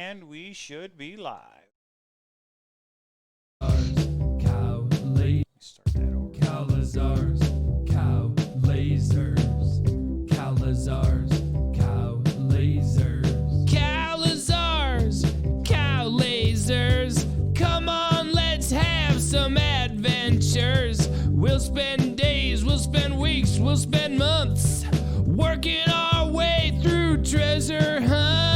And we should be live. Start that over. Cowlazars, Cowlazars, Cowlazars, Cowlazars. Cowlazars, Cowlazars, come on, let's have some adventures. We'll spend days, we'll spend weeks, we'll spend months working our way through treasure hunts.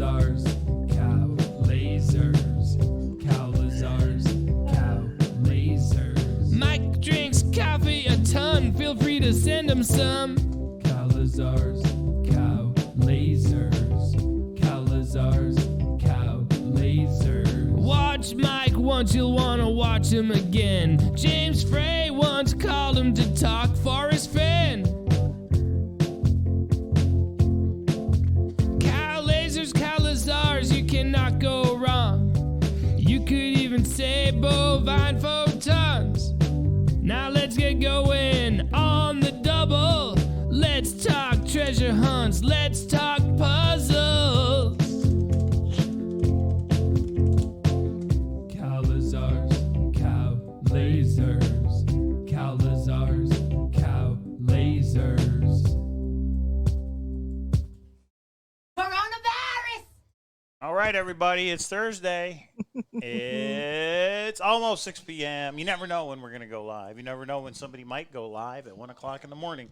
Cowlazars, Cowlazars, Cowlazars, Cowlazars. Mike drinks coffee a ton, feel free to send him some. Cowlazars, Cowlazars, Cowlazars, Cowlazars. Watch Mike once, you'll want to watch him again. James Frey once called him to talk Forrest Fenn. Cowlazars, Cowlazars, you cannot go wrong. You could even say bovine photons. Now let's get going on the double. Let's talk treasure hunts, let's talk puzzles. Cowlazars, Cowlazars, Cowlazars, Cowlazars. Coronavirus! All right, everybody. It's Thursday. It's almost 6 p.m. You never know when we're going to go live. You never know when somebody might go live at 1 o'clock in the morning.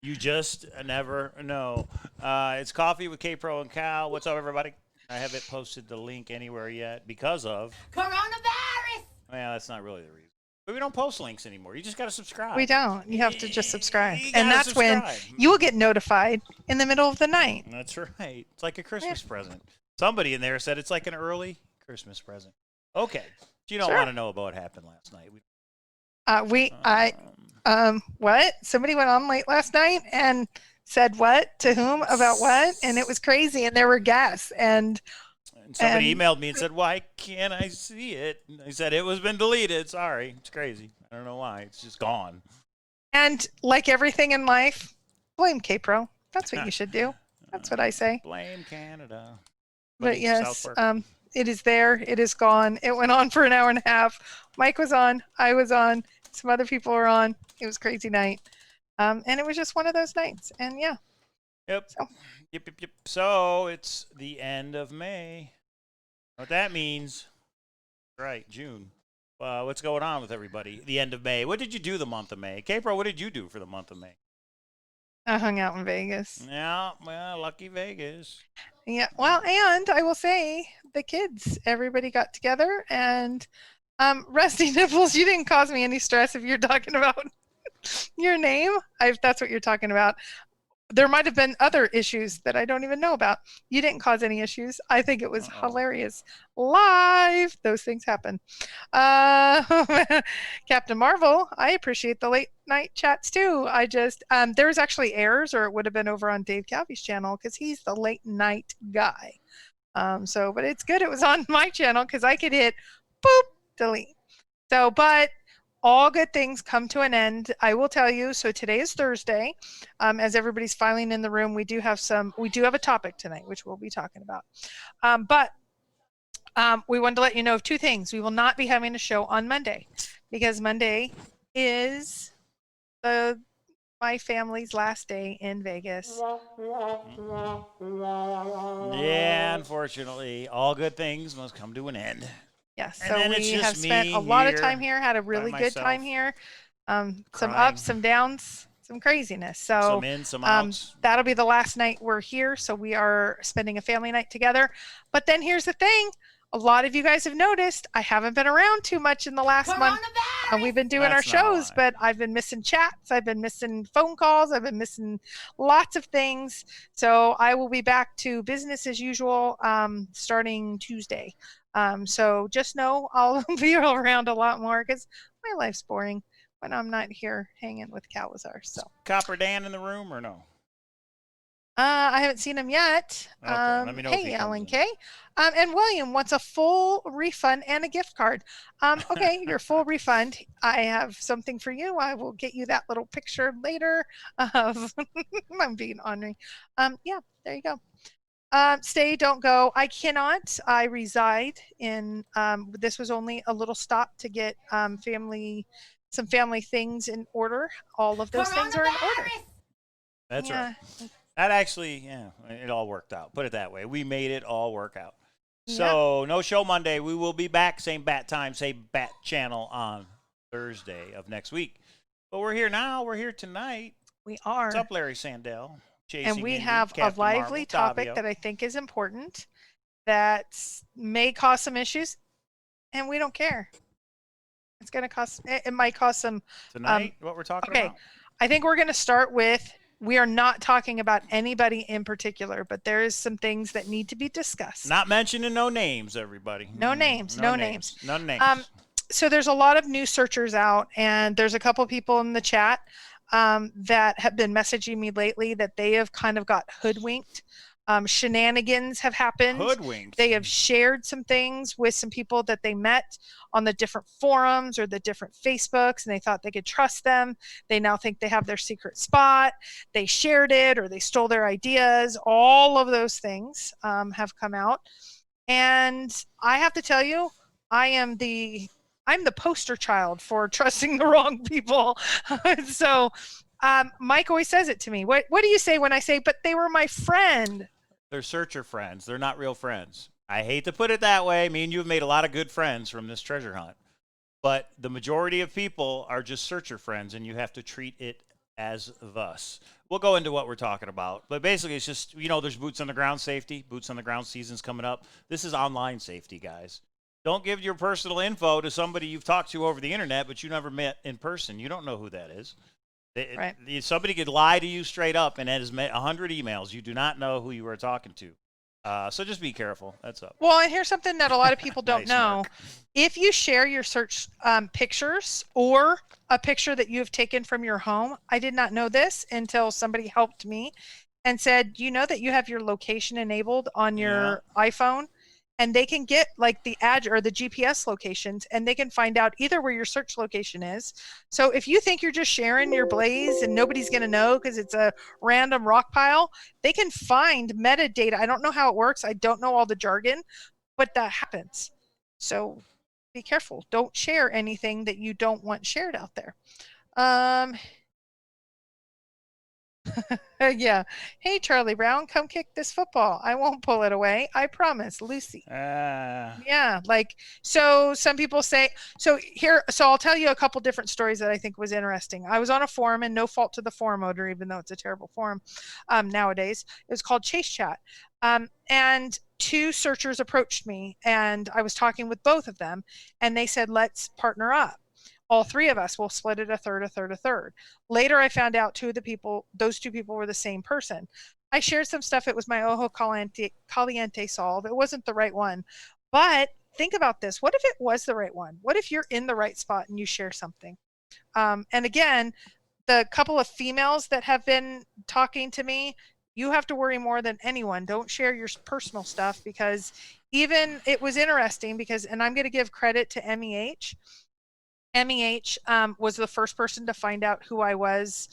You just never know. It's Coffee with K-Pro and Cal. What's up, everybody? I haven't posted the link anywhere yet because of... Coronavirus! Well, that's not really the reason. But we don't post links anymore. You just got to subscribe. We don't. You have to just subscribe. You And gotta that's when subscribe. you will get notified in the middle of the night. That's right. It's like a Christmas present. Somebody in there said it's like an early Christmas present. Okay. You don't Sure. want to know about what happened last night. What? Somebody went on late last night and said what to whom about what? And it was crazy. And there were guests. And somebody emailed me and said, "Why can't I see it?" And I said, "It was been deleted. Sorry. It's crazy. I don't know why. It's just gone." And like everything in life, blame K-Pro. That's what you should do. That's what I say. Blame Canada. But Blame yes, South Park. it is there. It is gone. It went on for an hour and a half. Mike was on. I was on. Some other people were on. It was a crazy night. And it was just one of those nights. And yeah. Yep. So. Yep. So it's the end of May. What that means, right, June. What's going on with everybody? The end of May. What did you do the month of May? K-Pro, what did you do for the month of May? I hung out in Vegas. Yeah, well, lucky Vegas. Yeah, well, and I will say the kids, everybody got together and Rusty Nipples, you didn't cause me any stress if you're talking about your name. If that's what you're talking about. There might have been other issues that I don't even know about. You didn't cause any issues. I think it was hilarious. Live, those things happen. Captain Marvel, I appreciate the late night chats too. I just, there was actually errors, or it would have been over on Dave Calvi's channel because he's the late night guy. But it's good it was on my channel because I could hit boop, delete. So, but all good things come to an end. I will tell you. So today is Thursday. As everybody's filing in the room, we do have a topic tonight, which we'll be talking about. We wanted to let you know of two things. We will not be having a show on Monday because Monday is my family's last day in Vegas. Yeah, unfortunately, all good things must come to an end. Yes, And so then it's we just have spent me a lot of here time here, had a by really good myself, time here. Some crying. ups, some downs, some craziness. So Some in, some outs. that'll be the last night we're here. So we are spending a family night together. But then here's the thing. A lot of you guys have noticed I haven't been around too much in the last month. And we've been doing That's our not a shows, lie. but I've been missing chats. I've been missing phone calls. I've been missing lots of things. So I will be back to business as usual starting Tuesday. So just know I'll be around a lot more because my life's boring when I'm not here hanging with Cowlazars. So Copper Dan in the room or no? I haven't seen him yet. Okay, let me know if he Hey, comes Alan in. K. And William wants a full refund and a gift card. Okay, your full refund. I have something for you. I will get you that little picture later of I'm being ornery. Yeah, there you go. Stay, don't go. I cannot. I reside in. This was only a little stop to get some family things in order. All of those things are in order. That's Yeah. right. That actually, yeah, it all worked out. Put it that way. We made it all work out. Yeah. So, no show Monday. We will be back, same bat time, same bat channel on Thursday of next week. But we're here now. We're here tonight. We are. What's up, Larry Sandell? And we Indy, have Captain a lively Marvel, topic Tavio. that I think is important that may cause some issues, and we don't care. It's going to cause, it might cause some. Tonight, what we're talking about? I think we're going to start with, we are not talking about anybody in particular, but there is some things that need to be discussed. Not mentioning no names, everybody. No names, no names. No names. So there's a lot of new searchers out, and there's a couple people in the chat that have been messaging me lately that they have kind of got hoodwinked. Shenanigans have happened. Hoodwinked. They have shared some things with some people that they met on the different forums or the different Facebooks, and they thought they could trust them. They now think they have their secret spot. They shared it, or they stole their ideas. All of those things have come out. And I have to tell you, I'm the poster child for trusting the wrong people. So Mike always says it to me. What do you say when I say, but they were my friend? They're searcher friends. They're not real friends. I hate to put it that way. Me and you have made a lot of good friends from this treasure hunt. But the majority of people are just searcher friends, and you have to treat it as thus. We'll go into what we're talking about. But basically, it's just, there's boots on the ground safety. Boots on the ground season's coming up. This is online safety, guys. Don't give your personal info to somebody you've talked to over the internet, but you never met in person. You don't know who that is. Right. Somebody could lie to you straight up and has met 100 emails. You do not know who you were talking to. So just be careful. That's up. Well, and here's something that a lot of people don't Nice, know. Mark. If you share your search pictures or a picture that you have taken from your home, I did not know this until somebody helped me and said, you know that you have your location enabled on your iPhone, and they can get like the address or the GPS locations, and they can find out either where your search location is. So if you think you're just sharing your blaze and nobody's going to know because it's a random rock pile, they can find metadata. I don't know how it works. I don't know all the jargon, but that happens. So be careful. Don't share anything that you don't want shared out there. Yeah. Hey, Charlie Brown, come kick this football. I won't pull it away. I promise, Lucy. Yeah. So some people say, so I'll tell you a couple different stories that I think was interesting. I was on a forum, and no fault to the forum owner, even though it's a terrible forum nowadays. It was called Chase Chat. And two searchers approached me, and I was talking with both of them, and they said, let's partner up. All three of us will split it a third. Later, I found out those two people were the same person. I shared some stuff. It was my Ojo Caliente solve. It wasn't the right one. But think about this. What if it was the right one? What if you're in the right spot and you share something? And again, the couple of females that have been talking to me, you have to worry more than anyone. Don't share your personal stuff, because even it was interesting because, and I'm going to give credit to MEH. MEH was the first person to find out who I was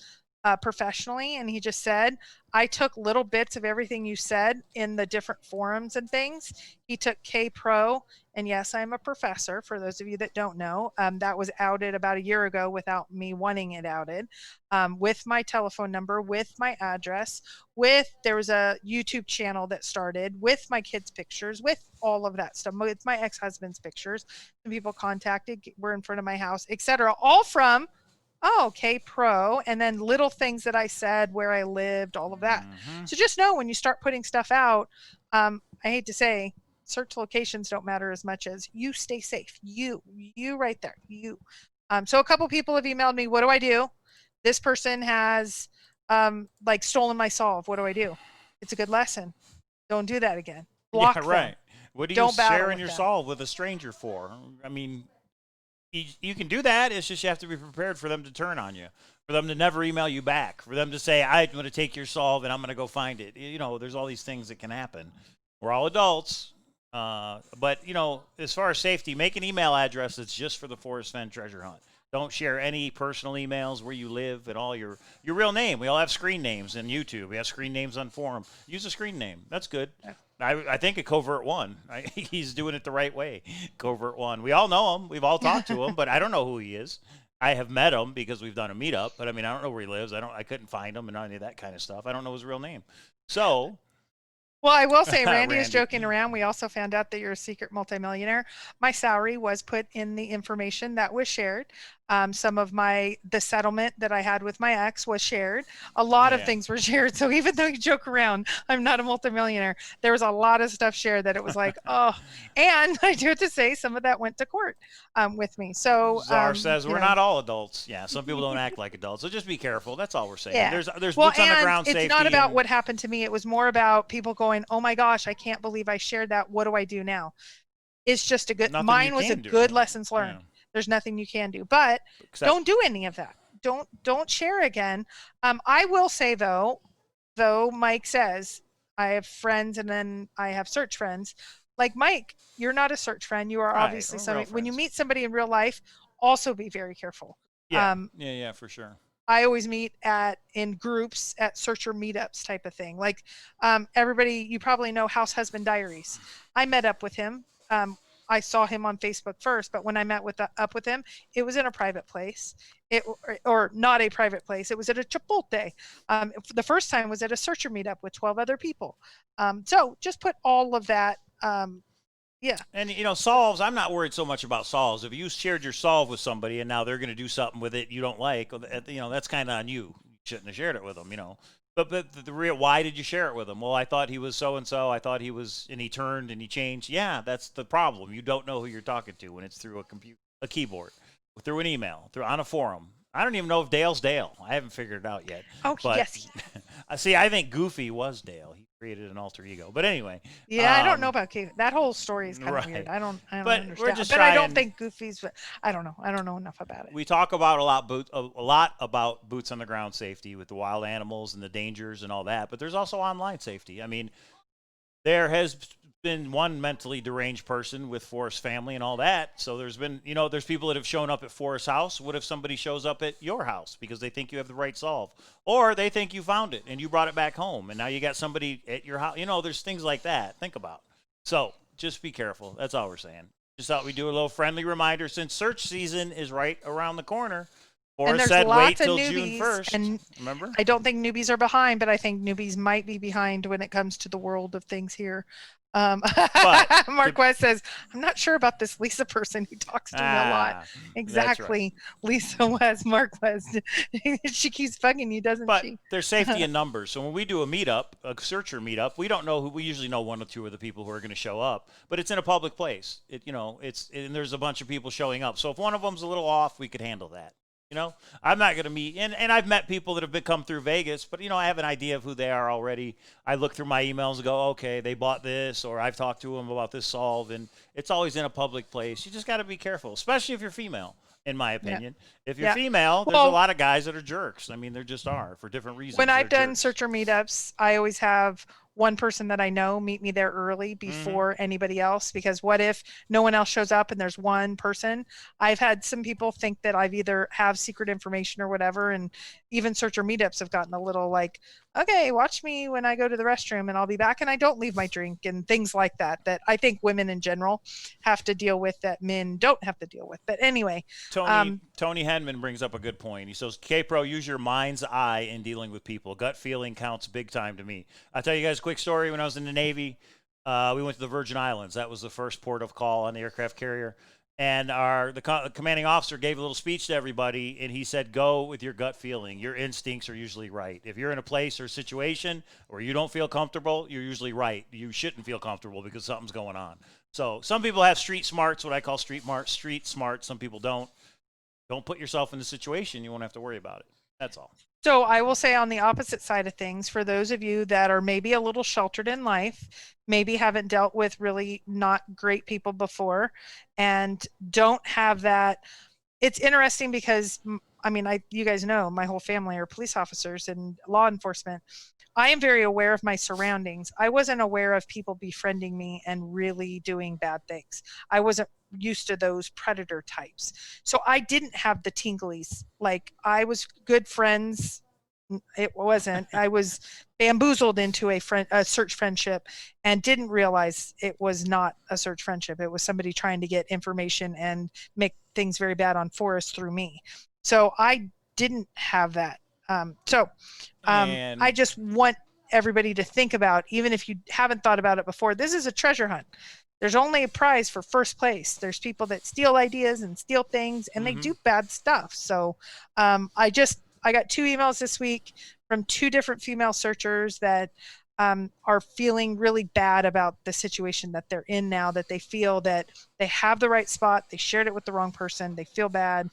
professionally, and he just said, I took little bits of everything you said in the different forums and things. He took K Pro, and yes, I'm a professor, for those of you that don't know. That was outed about a year ago without me wanting it outed, with my telephone number, with my address, there was a YouTube channel that started, with my kids' pictures, with all of that stuff, with my ex-husband's pictures. Some people contacted, were in front of my house, etc., all from K Pro, and then little things that I said, where I lived, all of that. So just know, when you start putting stuff out, I hate to say, search locations don't matter as much as you stay safe. You right there. So a couple people have emailed me, what do I do? This person has stolen my solve. What do I do? It's a good lesson. Don't do that again. Block them. Right. What are you sharing your solve with a stranger for? I mean, you can do that. It's just you have to be prepared for them to turn on you, for them to never email you back, for them to say, I'm going to take your solve and I'm going to go find it. There's all these things that can happen. We're all adults. But, as far as safety, make an email address that's just for the Forrest Fenn treasure hunt. Don't share any personal emails, where you live, and all your real name. We all have screen names in YouTube. We have screen names on forum. Use a screen name. That's good. I think a Covert One. He's doing it the right way. Covert One. We all know him. We've all talked to him, but I don't know who he is. I have met him because we've done a meetup, but I mean, I don't know where he lives. I couldn't find him and any of that kind of stuff. I don't know his real name. So, Well, I will say, Randy is Randy. joking around. We also found out that you're a secret multimillionaire. My salary was put in the information that was shared. Some of the settlement that I had with my ex was shared. A lot of Yeah. things were shared. So even though you joke around, I'm not a multimillionaire. There was a lot of stuff shared that it was like, oh, and I do have to say some of that went to court with me. So Czar says you we're know. not all adults. Yeah, some people don't act like adults. So just be careful. That's all we're saying. Yeah. There's Well, boots on the and ground it's safety. not about and- what happened to me. It was more about people going, "Oh my gosh, I can't believe I shared that. What do I do now?" It's just a good. Nothing Mine you was a can do. good lessons learned. Yeah. There's nothing you can do, but Except- don't do any of that. Don't share again. I will say though Mike says I have friends and then I have search friends. Like Mike, you're not a search friend. You are Right, obviously we're real somebody. When you friends. meet somebody in real life, also be very careful. Yeah, Um, yeah, for sure. I always meet in groups at searcher meetups type of thing. Like everybody, you probably know House Husband Diaries. I met up with him. I saw him on Facebook first, but when I met up with him, it was in a private place. Or not a private place. It was at a Chipotle. The first time was at a searcher meetup with 12 other people. So just put all of that. Yeah. And solves. I'm not worried so much about solves. If you shared your solve with somebody and now they're going to do something with it you don't like, that's kind of on you. You shouldn't have shared it with them. But the real, why did you share it with him? Well, I thought he was so and so. I thought he was, and he turned and he changed. Yeah, that's the problem. You don't know who you're talking to when it's through a keyboard, through an email, on a forum. I don't even know if Dale's Dale. I haven't figured it out yet. Oh, But yes. see, I think Goofy was Dale. He created an alter ego. But anyway. Yeah, I don't know about Goofy. That whole story is kind of right. weird. I don't But understand. we're just but I don't trying- think Goofy's. I don't know. I don't know enough about it. We talk about a lot about boots on the ground safety with the wild animals and the dangers and all that, but there's also online safety. I mean, there has been one mentally deranged person with Forrest family and all that. So there's been, there's people that have shown up at Forrest's house. What if somebody shows up at your house because they think you have the right solve, or they think you found it and you brought it back home and now you got somebody at your house? There's things like that. Think about. So just be careful. That's all we're saying. Just thought we'd do a little friendly reminder since search season is right around the corner. Forrest there's said wait lots of till June newbies, 1st. and Remember? I don't think newbies are behind, but I think newbies might be behind when it comes to the world of things here. Mark West says, I'm not sure about this Lisa person who talks to me a lot. Exactly. Lisa West, Mark West. She keeps bugging you, doesn't But she? there's safety in numbers. So when we do a meetup, a searcher meetup, we don't know who. We usually know one or two of the people who are going to show up, but it's in a public place. And there's a bunch of people showing up. So if one of them's a little off, we could handle that. I'm not going to meet, and I've met people that have come through Vegas, but I have an idea of who they are already. I look through my emails and go, okay, they bought this, or I've talked to them about this solve, and it's always in a public place. You just got to be careful, especially if you're female, in my opinion. Yeah. If you're female, there's a lot of guys that are jerks. I mean, there just are for different reasons. When I've done jerks. searcher meetups, I always have one person that I know meet me there early before anybody else, because what if no one else shows up and there's one person? I've had some people think that I've either have secret information or whatever, and even searcher meetups have gotten a little like, okay, watch me when I go to the restroom and I'll be back, and I don't leave my drink and things like that I think women in general have to deal with that men don't have to deal with. But anyway, Tony Henman brings up a good point. He says, K-Pro, use your mind's eye in dealing with people. Gut feeling counts big time to me. I'll tell you guys a quick story. When I was in the Navy, we went to the Virgin Islands. That was the first port of call on the aircraft carrier. And the commanding officer gave a little speech to everybody, and he said, go with your gut feeling. Your instincts are usually right. If you're in a place or situation where you don't feel comfortable, you're usually right. You shouldn't feel comfortable because something's going on. So some people have street smarts, what I call street smart. Some people don't. Don't put yourself in the situation. You won't have to worry about it. That's all. So I will say, on the opposite side of things, for those of you that are maybe a little sheltered in life, maybe haven't dealt with really not great people before, and don't have that. It's interesting because, I mean, you guys know my whole family are police officers and law enforcement. I am very aware of my surroundings. I wasn't aware of people befriending me and really doing bad things. I wasn't used to those predator types. So I didn't have the tinglies. Like, I was good friends. It wasn't. I was bamboozled into a search friendship and didn't realize it was not a search friendship. It was somebody trying to get information and make things very bad on Forrest through me. So I didn't have that. And I just want everybody to think about, even if you haven't thought about it before, this is a treasure hunt. There's only a prize for first place. There's people that steal ideas and steal things, and they do bad stuff. So I got 2 emails this week from 2 different female searchers that are feeling really bad about the situation that they're in now, that they feel that they have the right spot. They shared it with the wrong person. They feel bad.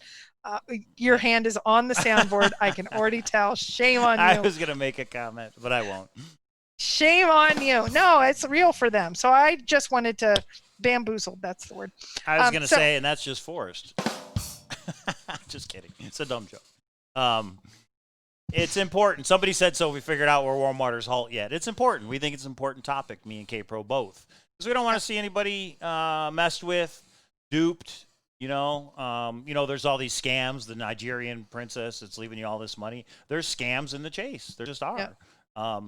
Your hand is on the soundboard. I can already tell. Shame on you. I was going to make a comment, but I won't. Shame on you. No, it's real for them. So I just wanted to bamboozle. That's the word. I was going to say, and that's just Forrest. Just kidding. It's a dumb joke. It's important. Somebody said, so we figured out where warm waters halt yet. It's important. We think it's an important topic, me and K-Pro both. Because we don't want to see anybody messed with, duped. There's all these scams. The Nigerian princess that's leaving you all this money. There's scams in the chase. There just are. Yeah.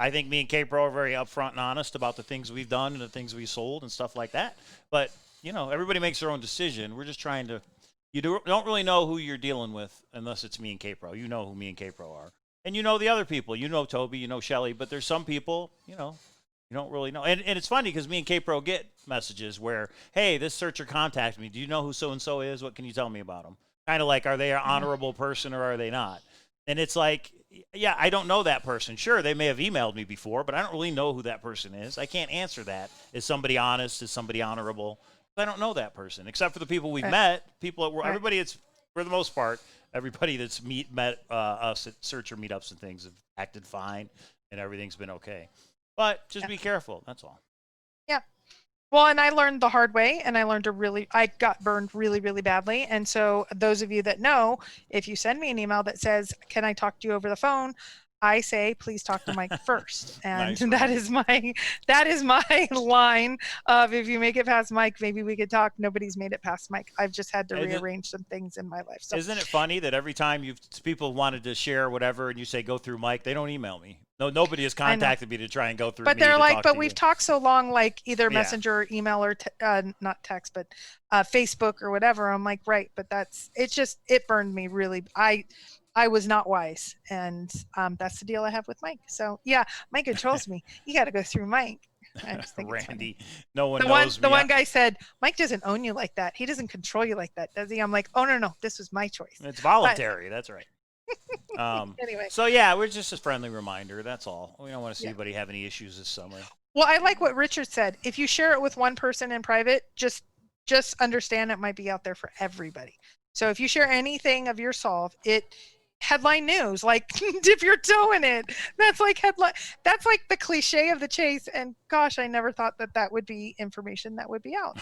I think me and K-Pro are very upfront and honest about the things we've done and the things we sold and stuff like that. But, everybody makes their own decision. We're just trying to – you don't really know who you're dealing with unless it's me and K-Pro. You know who me and K-Pro are. And you know the other people. You know Toby. You know Shelly. But there's some people, you don't really know. And it's funny because me and K-Pro get messages where, hey, this searcher contacted me. Do you know who so-and-so is? What can you tell me about them? Kind of like, are they an honorable person or are they not? And it's like, yeah, I don't know that person. Sure, they may have emailed me before, but I don't really know who that person is. I can't answer that. Is somebody honest? Is somebody honorable? I don't know that person, except for the people we've met. Everybody, it's for the most part, everybody that's met us at searcher meetups and things have acted fine, and everything's been okay. But just be careful. That's all. Yeah. Well, and I learned the hard way, and I got burned really, really badly. And so those of you that know, if you send me an email that says, can I talk to you over the phone? I say, please talk to Mike first. And Nice, that is my line of, if you make it past Mike, maybe we could talk. Nobody's made it past Mike. I've just had to rearrange some things in my life. So, isn't it funny that every time people wanted to share whatever and you say, go through Mike, they don't email me. No, nobody has contacted me to try and go through. But they're like, but we've talked so long, like either messenger, or email, or not text, but Facebook or whatever. I'm like, right, but it burned me really. I was not wise, and that's the deal I have with Mike. So yeah, Mike controls me. You got to go through Mike. I just think Randy, no one knows me. The one guy said, Mike doesn't own you like that. He doesn't control you like that, does he? I'm like, oh no, this was my choice. It's voluntary. That's right. Anyway. So yeah, we're just a friendly reminder. That's all. We don't want to see anybody have any issues this summer. Well, I like what Richard said. If you share it with one person in private, just understand it might be out there for everybody. So if you share anything of your solve, headline news, like dip your toe in it. That's like the cliche of the chase. And gosh, I never thought that would be information that would be out.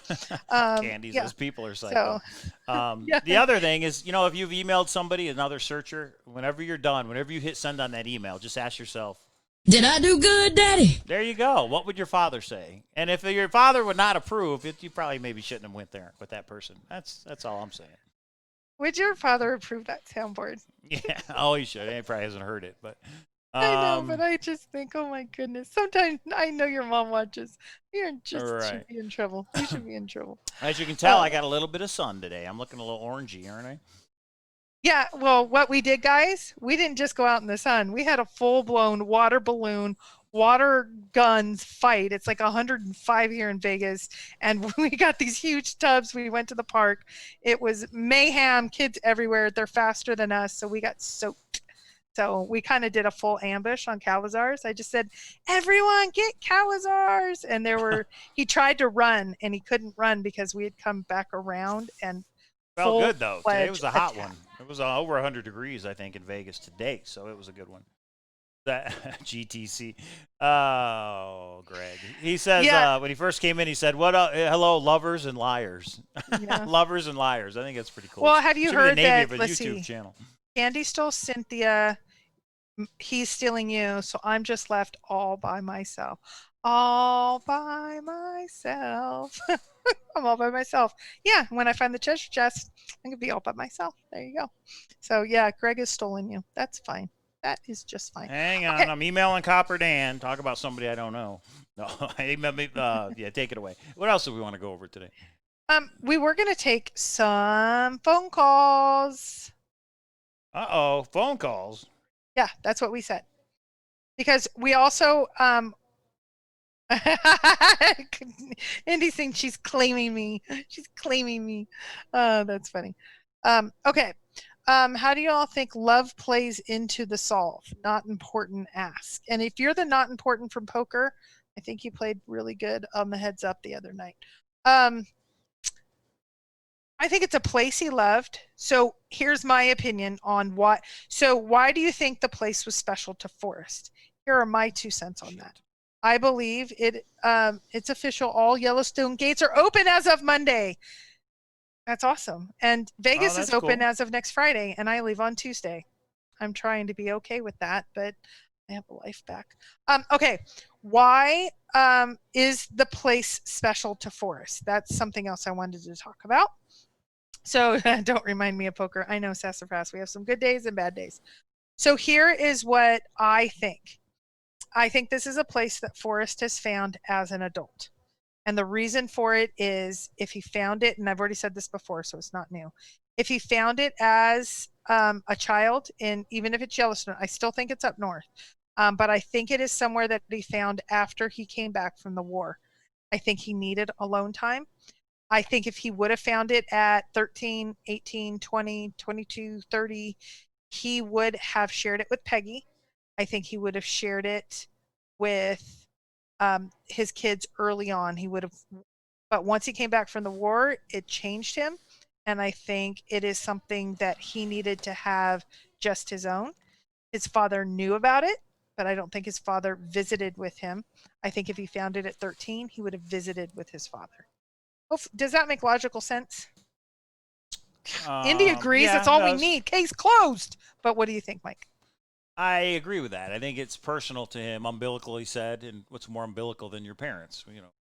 Candies, those people are psycho. The other thing is, if you've emailed somebody, another searcher, whenever you're done, whenever you hit send on that email, just ask yourself, did I do good, Daddy? There you go. What would your father say? And if your father would not approve, you probably maybe shouldn't have went there with that person. That's all I'm saying. Would your father approve that soundboard? Yeah. Oh, he should. He probably hasn't heard it, but. I know, but I just think, oh my goodness. Sometimes I know your mom watches. Should be in trouble. You should be in trouble. As you can tell, I got a little bit of sun today. I'm looking a little orangey, aren't I? Yeah. Well, what we did, guys, we didn't just go out in the sun. We had a full-blown water balloon, water guns fight. It's like 105 here in Vegas, and we got these huge tubs. We went to the park. It was mayhem, kids everywhere. They're faster than us, so we got soaked. So we kind of did a full ambush on Cowlazars. I just said, everyone get Cowlazars. And he tried to run, and he couldn't run because we had come back around and felt good, though. Today was a hot one. It was over 100 degrees, I think, in Vegas today, so it was a good one. That GTC. Oh, Greg. He says when he first came in, he said, "What? Hello, lovers and liars." Yeah. Lovers and liars. I think that's pretty cool. Well, have you heard that? Let's YouTube channel. Candy stole Cynthia. he's stealing you, so I'm just left all by myself. All by myself. I'm all by myself. Yeah, when I find the treasure chest, I'm gonna be all by myself. There you go. So yeah, Greg has stolen you. That's fine. That is just fine. Hang on, Okay. I'm emailing Copper Dan. Talk about somebody I don't know. No, yeah, take it away. What else do we want to go over today? We were gonna take some phone calls. Phone calls. Yeah, that's what we said. Because we also Indy thinks she's claiming me. She's claiming me. That's funny. Okay. How do you all think love plays into the solve? Not important, ask. And if you're the not important from poker, I think you played really good on the heads up the other night. I think it's a place he loved. So here's my opinion on what. So why do you think the place was special to Forrest? Here are my 2 cents on that. I believe it's official. All Yellowstone gates are open as of Monday. That's awesome. And Vegas is open as of next Friday, and I leave on Tuesday. I'm trying to be okay with that, but I have a life back. Okay. Why is the place special to Forrest? That's something else I wanted to talk about. So don't remind me of poker. I know, Sassafras. We have some good days and bad days. So here is what I think. I think this is a place that Forrest has found as an adult. And the reason for it is if he found it, and I've already said this before, so it's not new. If he found it as a child, and even if it's Yellowstone, I still think it's up north. But I think it is somewhere that he found after he came back from the war. I think he needed alone time. I think if he would have found it at 13, 18, 20, 22, 30, he would have shared it with Peggy. I think he would have shared it with his kids early on. He would have, but once he came back from the war, it changed him. And I think it is something that he needed to have just his own. His father knew about it, but I don't think his father visited with him. I think if he found it at 13, he would have visited with his father. Does that make logical sense? Indy agrees. Yeah, that's all we need. Case closed. But what do you think, Mike? I agree with that. I think it's personal to him, umbilical, he said, and what's more umbilical than your parents,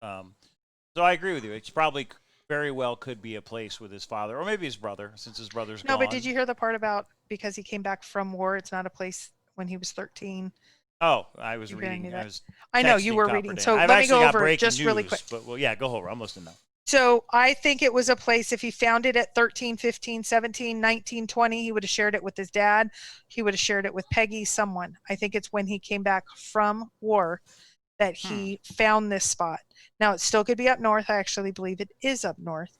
So I agree with you. It's probably very well could be a place with his father, or maybe his brother, since his brother's gone. No, but did you hear the part about because he came back from war, it's not a place when he was 13? Oh, I was reading. I know you were reading. So let me go over it just really quick. But well, yeah, go over. I'm listening now. So I think it was a place, if he found it at 13, 15, 17, 19, 20, he would have shared it with his dad. He would have shared it with Peggy, someone. I think it's when he came back from war that he found this spot. Now, it still could be up north. I actually believe it is up north.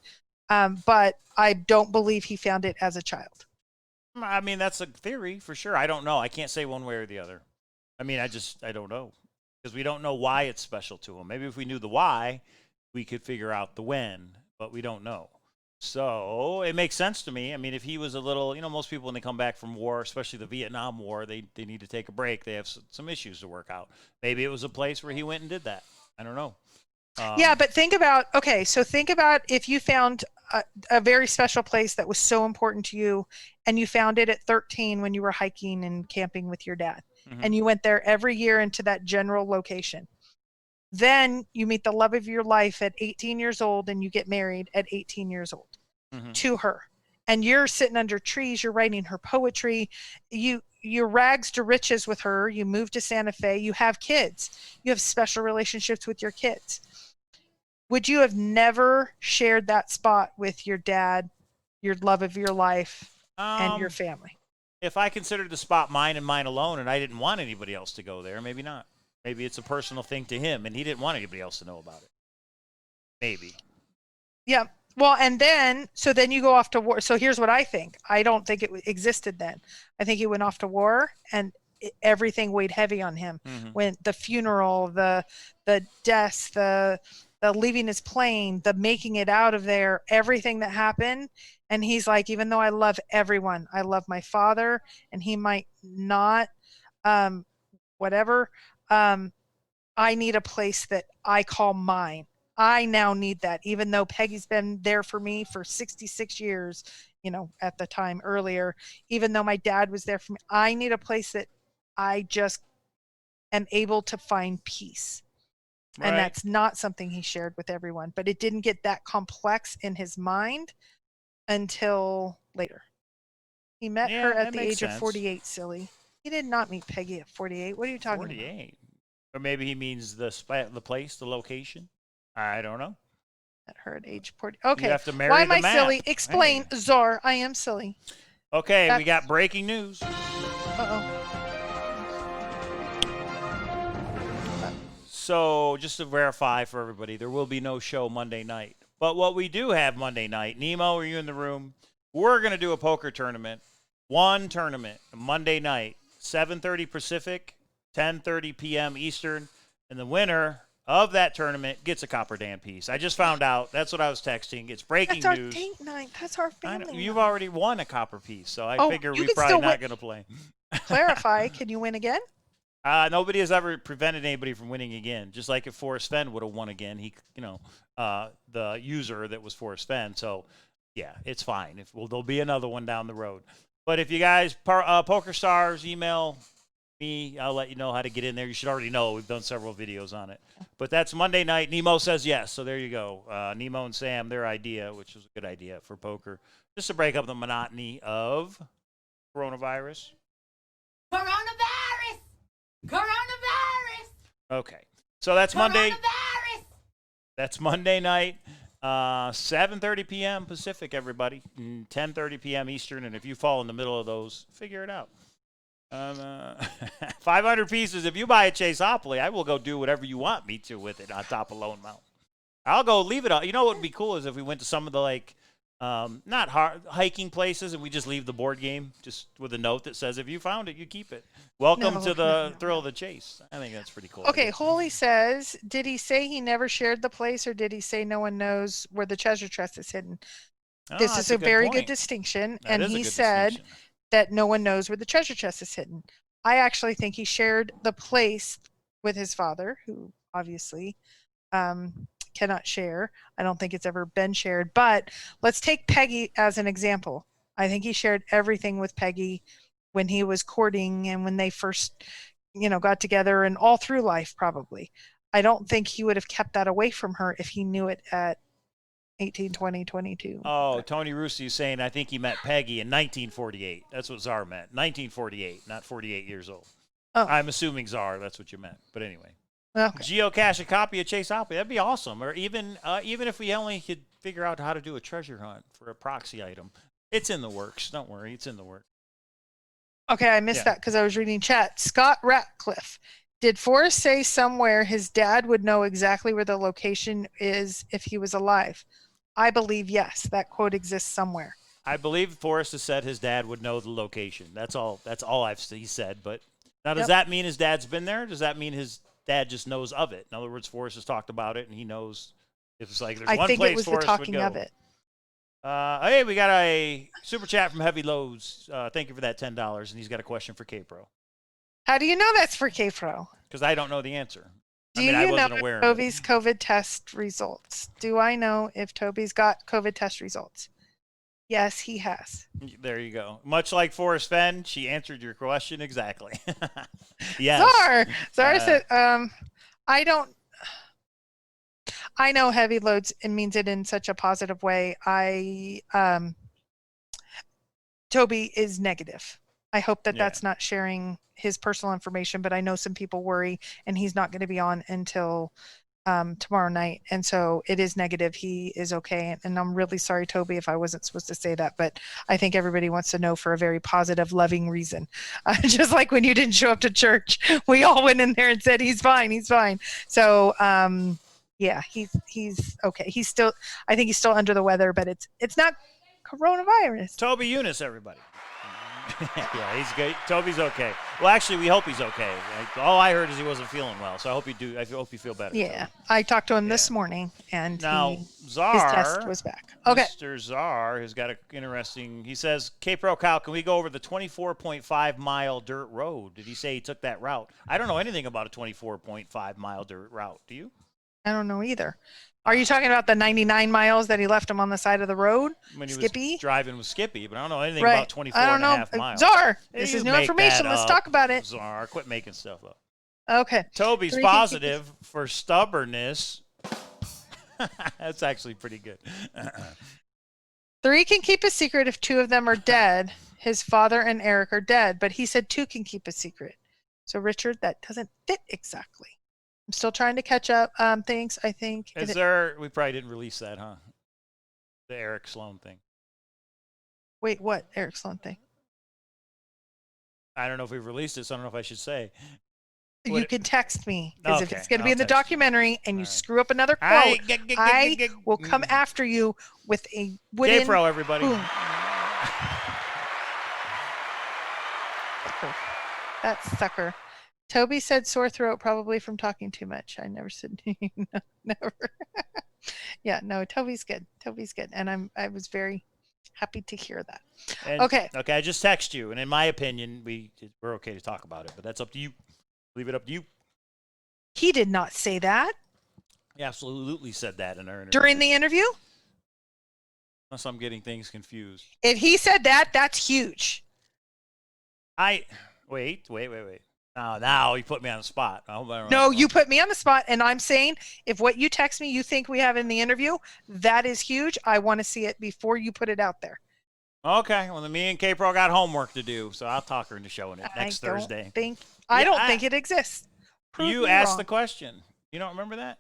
But I don't believe he found it as a child. I mean, that's a theory for sure. I don't know. I can't say one way or the other. I mean, I don't know. Because we don't know why it's special to him. Maybe if we knew the why, we could figure out the when, but we don't know. So it makes sense to me. I mean, if he was a little, most people when they come back from war, especially the Vietnam War, they need to take a break. They have some issues to work out. Maybe it was a place where he went and did that. I don't know. Yeah, but think about if you found a very special place that was so important to you, and you found it at 13 when you were hiking and camping with your dad, and you went there every year into that general location. Then you meet the love of your life at 18 years old, and you get married at 18 years old to her. And you're sitting under trees, you're writing her poetry, you're rags to riches with her, you move to Santa Fe, you have kids, you have special relationships with your kids. Would you have never shared that spot with your dad, your love of your life, and your family? If I considered the spot mine and mine alone, and I didn't want anybody else to go there, maybe not. Maybe it's a personal thing to him, and he didn't want anybody else to know about it. Maybe. Yeah. Well, and then you go off to war. So here's what I think. I don't think it existed then. I think he went off to war, and everything weighed heavy on him. When the funeral, the deaths, the leaving his plane, the making it out of there, everything that happened. And he's like, even though I love everyone, I love my father, and he might not, whatever. I need a place that I call mine. I now need that, even though Peggy's been there for me for 66 years, at the time earlier, even though my dad was there for me, I need a place that I just am able to find peace. Right. And that's not something he shared with everyone, but it didn't get that complex in his mind until later. He met Yeah, her that at the makes age of sense. 48, silly. He did not meet Peggy at 48. What are you talking 48. Or maybe he means the place, the location. I don't know. about? At her at age 40. Okay. You have to marry Why am the I map. silly? Explain, Hey. Czar. I am silly. Okay, we That's- got breaking news. Uh-oh. So, just to verify for everybody, there will be no show Monday night. But what we do have Monday night, Nemo, are you in the room? We're going to do a poker tournament. One tournament, Monday night, 7:30 Pacific, 10:30 p.m. Eastern. And the winner of that tournament gets a Copper Dan piece. I just found out. That's what I was texting. It's breaking That's our news. date night. That's our I know, family you've night. already won a copper piece, so I Oh, figure you we're can probably still not win. going to play. Clarify. Can you win again? Nobody has ever prevented anybody from winning again. Just like if Forrest Fenn would have won again, the user that was Forrest Fenn. So, yeah, it's fine. There'll be another one down the road. But if you guys, Poker Stars, email me. I'll let you know how to get in there. You should already know. We've done several videos on it. But that's Monday night. Nemo says yes. So there you go. Nemo and Sam, their idea, which was a good idea for poker, just to break up the monotony of coronavirus. Coronavirus! Coronavirus! Okay. So that's Monday. Coronavirus! That's Monday night, 7:30 p.m. Pacific, everybody, 10:30 p.m. Eastern. And if you fall in the middle of those, figure it out. 500 pieces. If you buy a Chaseopoly, I will go do whatever you want me to with it on top of Lone Mountain. I'll go leave it. You know what would be cool is if we went to some of the not hard hiking places and we just leave the board game just with a note that says, if you found it, you keep it. Welcome No, to the no. thrill of the chase. I think that's pretty cool. Okay, Holy says, did he say he never shared the place or did he say no one knows where the treasure chest is hidden? This that's is a very good point. distinction. That And is a he good said distinction. that no one knows where the treasure chest is hidden. I actually think he shared the place with his father, who obviously cannot share. I don't think it's ever been shared. But let's take Peggy as an example. I think he shared everything with Peggy when he was courting and when they first, got together and all through life, probably. I don't think he would have kept that away from her if he knew it at 18, 20, 22. Oh, Tony Russi is saying, I think he met Peggy in 1948. That's what Czar meant. 1948, not 48 years old. Oh. I'm assuming Czar, that's what you meant. But anyway. Okay. Geocache a copy of Chaseopoly. That'd be awesome. Or even if we only could figure out how to do a treasure hunt for a proxy item. It's in the works. Don't worry. It's in the works. Okay, I missed Yeah. that because I was reading chat. Scott Ratcliffe. Did Forrest say somewhere his dad would know exactly where the location is if he was alive? I believe yes. That quote exists somewhere. I believe Forrest has said his dad would know the location. That's all he said. But now, does that mean his dad's been there? Does that mean his dad just knows of it? In other words, Forrest has talked about it, and he knows. It's like there's I one think place it was the Forrest would talking go. of it. Hey, we got a super chat from Heavy Lows. Thank you for that $10, and he's got a question for K-Pro. How do you know that's for K-Pro? Because I don't know the answer. Do I you wasn't know aware of it. Toby's COVID test results? Do I know if Toby's got COVID test results? Yes, he has. There you go. Much like Forrest Fenn, she answered your question exactly. Yes. Zara said, I know heavy loads and means it in such a positive way. Toby is negative. I hope that that's not sharing his personal information, but I know some people worry and he's not going to be on until tomorrow night. And so it is negative. He is okay. And I'm really sorry, Toby, if I wasn't supposed to say that, but I think everybody wants to know for a very positive, loving reason. Just like when you didn't show up to church, we all went in there and said, he's fine. He's fine. So, yeah, he's okay. I think he's still under the weather, but it's not coronavirus. Toby Eunice, everybody. Yeah, he's good. Toby's okay. Well, actually, we hope he's okay. All I heard is he wasn't feeling well, so I hope you feel better. Yeah, Toby. I talked to him this morning, and Now, his Czar, test was back. Okay. Mr. Czar has got an interesting. He says, "K-Pro Cal, can we go over the 24.5 mile dirt road?" Did he say he took that route? I don't know anything about a 24.5 mile dirt route. Do you? I don't know either. Are you talking about the 99 miles that he left him on the side of the road? When he Skippy? was driving with Skippy, but I don't know anything Right. about 24 I don't and a know. half miles. Czar, Hey, this you is new make information. that Let's up, talk about it. Czar, quit making stuff up. Okay. Toby's 3 can keep positive for stubbornness. That's actually pretty good. 3 can keep a secret if 2 of them are dead. His father and Eric are dead, but he said 2 can keep a secret. So Richard, that doesn't fit exactly. I'm still trying to catch up. Thanks. I think. Is there? We probably didn't release that, huh? The Eric Sloan thing. Wait, what? Eric Sloan thing. I don't know if we've released it, so I don't know if I should say. You can text me because if it's going to be in the I'll text you. documentary and you All right. screw up another quote, I will come after you with a wooden. J-Pro, everybody. Boom. That sucker. Toby said sore throat probably from talking too much. I never said no, never. Yeah, no, Toby's good. Toby's good, and I was very happy to hear that. And, okay. Okay, I just text you, and in my opinion, we're okay to talk about it, but that's up to you. Leave it up to you. He did not say that. He absolutely said that in our interview. During the interview? Unless I'm getting things confused. If he said that, that's huge. Wait. Now you put me on the spot. No, you put me on the spot, and I'm saying if what you text me you think we have in the interview, that is huge. I want to see it before you put it out there. Okay, well, then me and K-Pro got homework to do, so I'll talk her into showing it next Thursday. I don't think it exists. Prove You me asked wrong. the question. You don't remember that?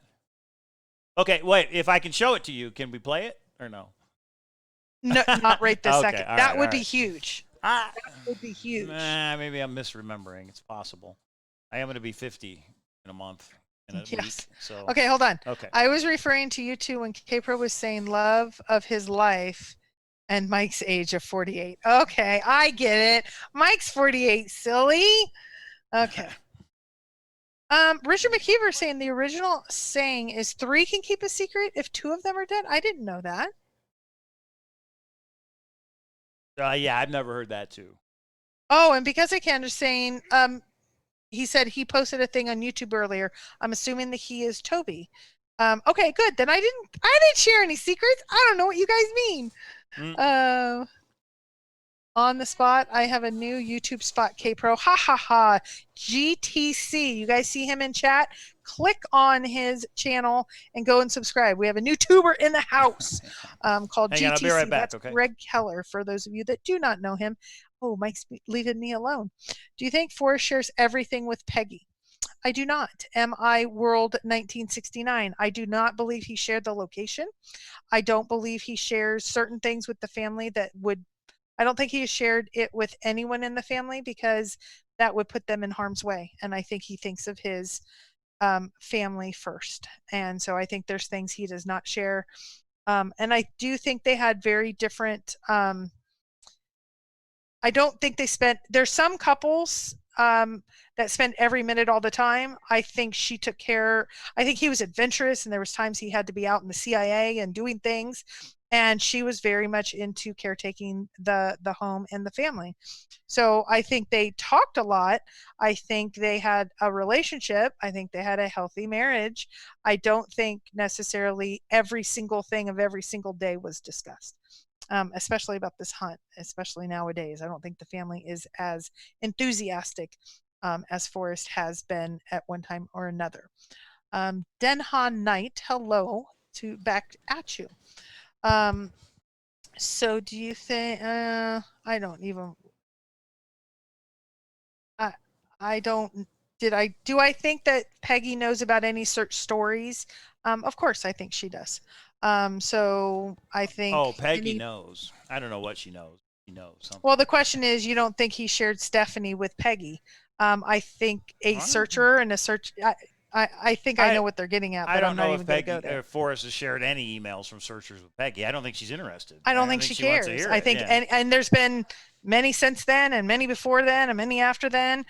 Okay, wait. If I can show it to you, can we play it or no? No, not right this Okay, second. all That right, would all be right. huge. Ah, That would be huge. maybe I'm misremembering. It's possible. I am going to be 50 in a month. In a Yes. week, so. Okay, hold on. Okay. I was referring to you two when K-Pro was saying love of his life and Mike's age of 48. Okay, I get it. Mike's 48, silly. Okay. Richard McKeever saying the original saying is 3 can keep a secret if 2 of them are dead. I didn't know that. Yeah, I've never heard that too. Oh, and because I can, just saying, he said he posted a thing on YouTube earlier. I'm assuming that he is Toby. Okay, good. Then I didn't share any secrets. I don't know what you guys mean. On the spot, I have a new YouTube spot, K-Pro. Ha ha ha. GTC. You guys see him in chat? Click on his channel and go and subscribe. We have a new tuber in the house called Hang GTC. on, I'll be right back, That's okay? Greg Keller, for those of you that do not know him. Oh, Mike's leaving me alone. Do you think Forrest shares everything with Peggy? I do not. MI World 1969. I do not believe he shared the location. I don't believe he shares certain things with the family that would. I don't think he has shared it with anyone in the family because that would put them in harm's way. And I think he thinks of his family first. And so I think there's things he does not share. And I do think they had very different. I don't think they spent. There's some couples that spend every minute all the time. I think she took care. I think he was adventurous, and there was times he had to be out in the CIA and doing things. And she was very much into caretaking the home and the family. So I think they talked a lot. I think they had a relationship. I think they had a healthy marriage. I don't think necessarily every single thing of every single day was discussed, especially about this hunt, especially nowadays. I don't think the family is as enthusiastic as Forrest has been at one time or another. Denhan Knight, hello, back at you. So do you think, I don't even, do I think that Peggy knows about any search stories? Of course, I think she does. So I think. Oh, Peggy knows. I don't know what she knows. She knows something. Well, the question is, you don't think he shared Stephanie with Peggy? I think a searcher and a search. I think I know what they're getting at, but I don't I'm not know even if going to Peggy go there. or Forrest has shared any emails from searchers with Peggy. I don't think she's interested. I don't think she cares. Wants to hear I it, think, yeah. and there's been many since then, and many before then, and many after then.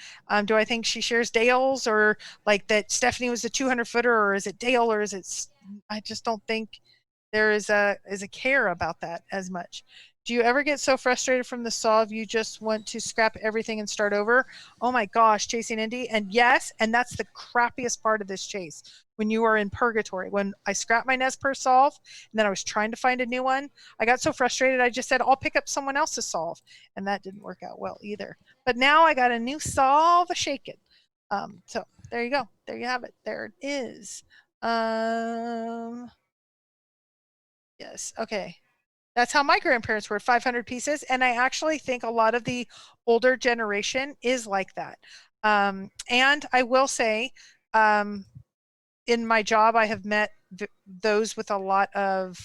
Do I think she shares Dale's, or like that Stephanie was a 200-footer, or is it Dale, or is it? I just don't think there is a care about that as much. Do you ever get so frustrated from the solve you just want to scrap everything and start over? Oh my gosh, chasing Indy. And yes, and that's the crappiest part of this chase. When you are in purgatory, when I scrapped my Nez Perce solve and then I was trying to find a new one, I got so frustrated I just said, I'll pick up someone else's solve. And that didn't work out well either. But now I got a new solve shaken. So there you go. There you have it. There it is. Yes. Okay. That's how my grandparents were, 500 pieces. And I actually think a lot of the older generation is like that. And I will say, in my job, I have met those with a lot of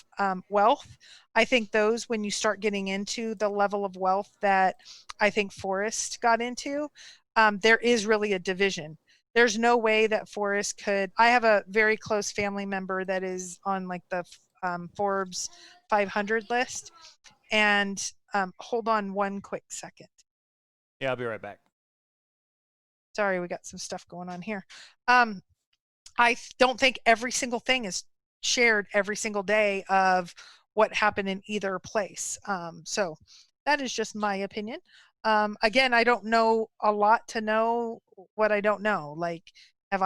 wealth. I think those, when you start getting into the level of wealth that I think Forrest got into, there is really a division. There's no way that Forrest could. I have a very close family member that is on like the Forbes 500 list. And hold on one quick second. Yeah, I'll be right back. Sorry, we got some stuff going on here. I don't think every single thing is shared every single day of what happened in either place. So that is just my opinion. Again, I don't know a lot to know what I don't know. Like, have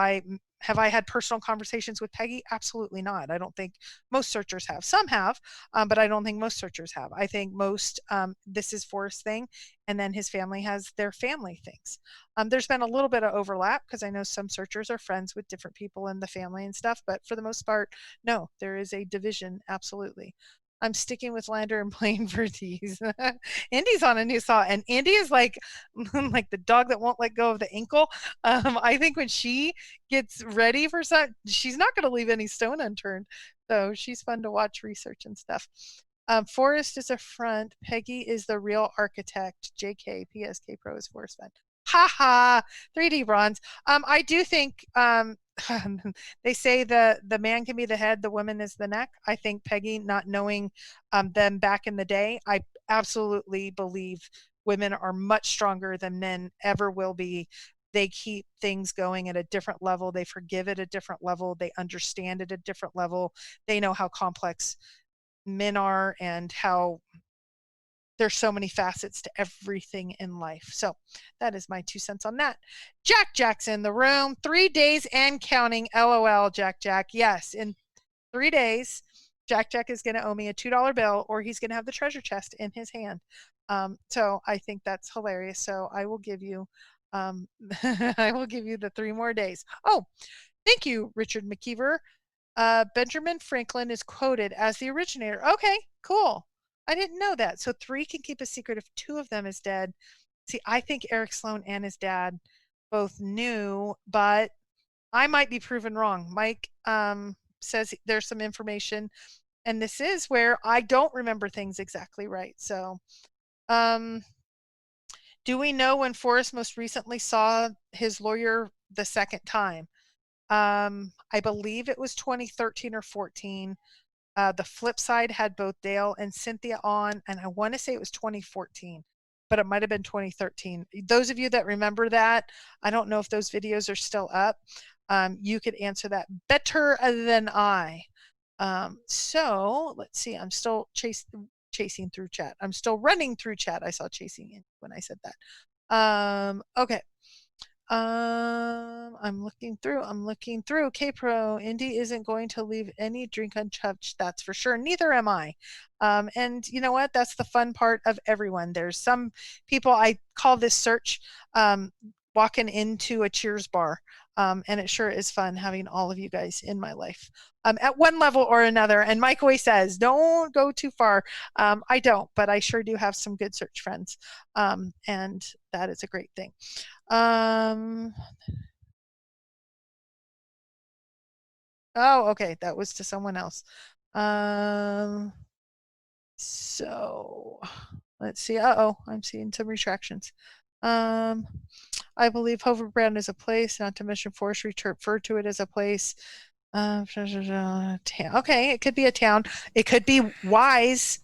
I had personal conversations with Peggy? Absolutely not. I don't think most searchers have. Some have, but I don't think most searchers have. I think most, this is Forrest's thing, and then his family has their family things. There's been a little bit of overlap because I know some searchers are friends with different people in the family and stuff, but for the most part, no, there is a division, absolutely. I'm sticking with Lander and playing Vertiz. Indy's on a new saw, and Indy is like like the dog that won't let go of the ankle. I think when she gets ready for something, she's not going to leave any stone unturned. So she's fun to watch research and stuff. Forrest is a front. Peggy is the real architect. JK, PSK Pro is Forrest Fenn. Haha, 3D bronze. I do think they say the man can be the head, the woman is the neck. I think Peggy, not knowing them back in the day, I absolutely believe women are much stronger than men ever will be. They keep things going at a different level. They forgive at a different level. They understand at a different level. They know how complex men are and how there's so many facets to everything in life. So that is my 2 cents on that. Jack's in the room. 3 days and counting. LOL, Jack. Yes, in 3 days, Jack is going to owe me a $2 bill, or he's going to have the treasure chest in his hand. So I think that's hilarious. So I will give you, I will give you the 3 more days. Oh, thank you, Richard McKeever. Benjamin Franklin is quoted as the originator. Okay, cool. I didn't know that. So 3 can keep a secret if 2 of them is dead. See, I think Eric Sloan and his dad both knew, but I might be proven wrong. Mike says there's some information, and this is where I don't remember things exactly right. So do we know when Forrest most recently saw his lawyer the second time? I believe it was 2013 or 14. The flip side had both Dale and Cynthia on, and I want to say it was 2014, but it might have been 2013. Those of you that remember that, I don't know if those videos are still up. You could answer that better than I. So let's see. I'm still chasing through chat. I'm still running through chat. I saw chasing in when I said that. Okay. I'm looking through. K-Pro, Indy isn't going to leave any drink untouched, that's for sure. Neither am I. And you know what? That's the fun part of everyone. There's some people, I call this search walking into a Cheers bar. And it sure is fun having all of you guys in my life at one level or another. And Mike always says, don't go too far. I don't, but I sure do have some good search friends. And that is a great thing. Oh, okay. That was to someone else. So let's see. I'm seeing some retractions. I believe Hoverbrand is a place, not to mention Forrest referred to it as a place. Okay, it could be a town. It could be wise,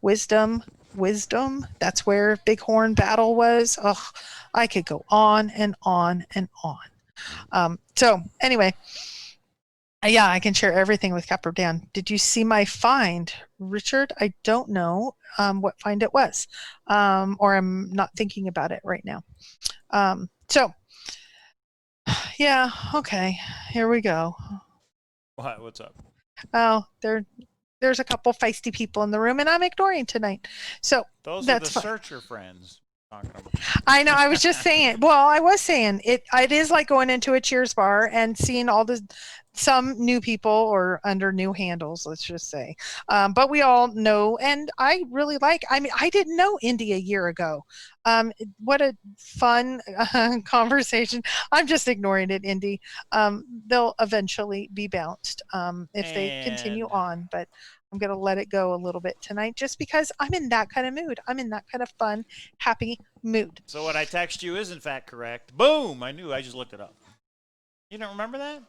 wisdom. That's where Bighorn Battle was. Oh, I could go on and on and on. So anyway, Yeah, I can share everything with Capper Dan. Did you see my find, Richard? I don't know what find it was, or I'm not thinking about it right now. So, yeah, okay, here we go. What's up? Oh, there's a couple feisty people in the room, and I'm ignoring tonight. So Those are the that's fine. searcher friends. Talking about. I know. I was just saying. Well, I was saying it. It is like going into a Cheers bar and seeing all the some new people or under new handles. Let's just say, but we all know, and I really like. I mean, I didn't know Indy a year ago. What a fun conversation. I'm just ignoring it, Indy. They'll eventually be bounced if they continue And- on, but. I'm going to let it go a little bit tonight just because I'm in that kind of mood. I'm in that kind of fun, happy mood. So what I text you is in fact correct. Boom! I knew. I just looked it up. You don't remember that?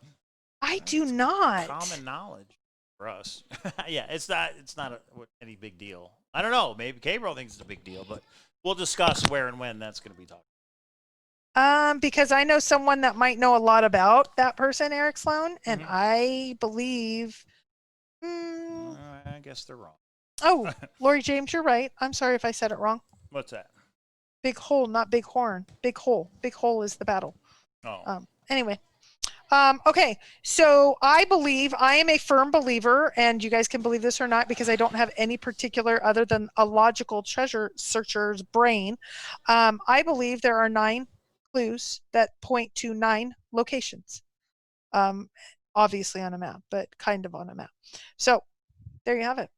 I do not. Common knowledge for us. Yeah, it's not any big deal. I don't know. Maybe Gabriel thinks it's a big deal, but we'll discuss where and when that's going to be talked. Because I know someone that might know a lot about that person, Eric Sloan, and Mhm. I believe. I guess they're wrong. Oh, Lori James, you're right. I'm sorry if I said it wrong. What's that? Big hole, not big horn. Big hole. Big hole is the battle. Oh. Anyway. Okay, so I believe, I am a firm believer, and you guys can believe this or not because I don't have any particular other than a logical treasure searcher's brain. I believe there are 9 clues that point to 9 locations. Obviously on a map, but kind of on a map. So there you have it.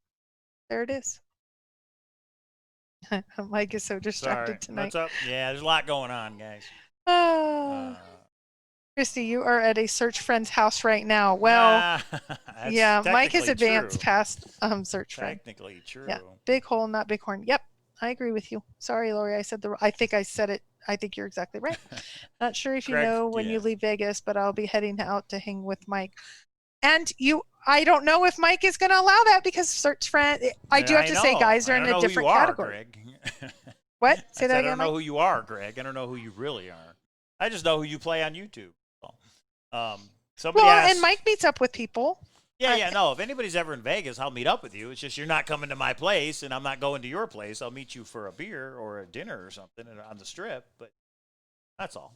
There it is. Mike is so distracted Sorry. tonight. What's up? Yeah, there's a lot going on, guys. Christy, you are at a search friend's house right now. Well, yeah, Mike has advanced past search friend. Technically true. Yeah, big hole, not big horn. Yep, I agree with you. Sorry, Lori, I think I said it. I think you're exactly right. Not sure if you Correct, know when yeah. you leave Vegas, but I'll be heading out to hang with Mike. And I don't know if Mike is going to allow that because search friend. I do have to say, guys are in a different category. Greg. What? Say that again, I don't know Mike? who you are, Greg. I don't know who you really are. I just know who you play on YouTube. Somebody Well, asked, and Mike meets up with people. Yeah, no. If anybody's ever in Vegas, I'll meet up with you. It's just you're not coming to my place, and I'm not going to your place. I'll meet you for a beer or a dinner or something on the strip, but that's all.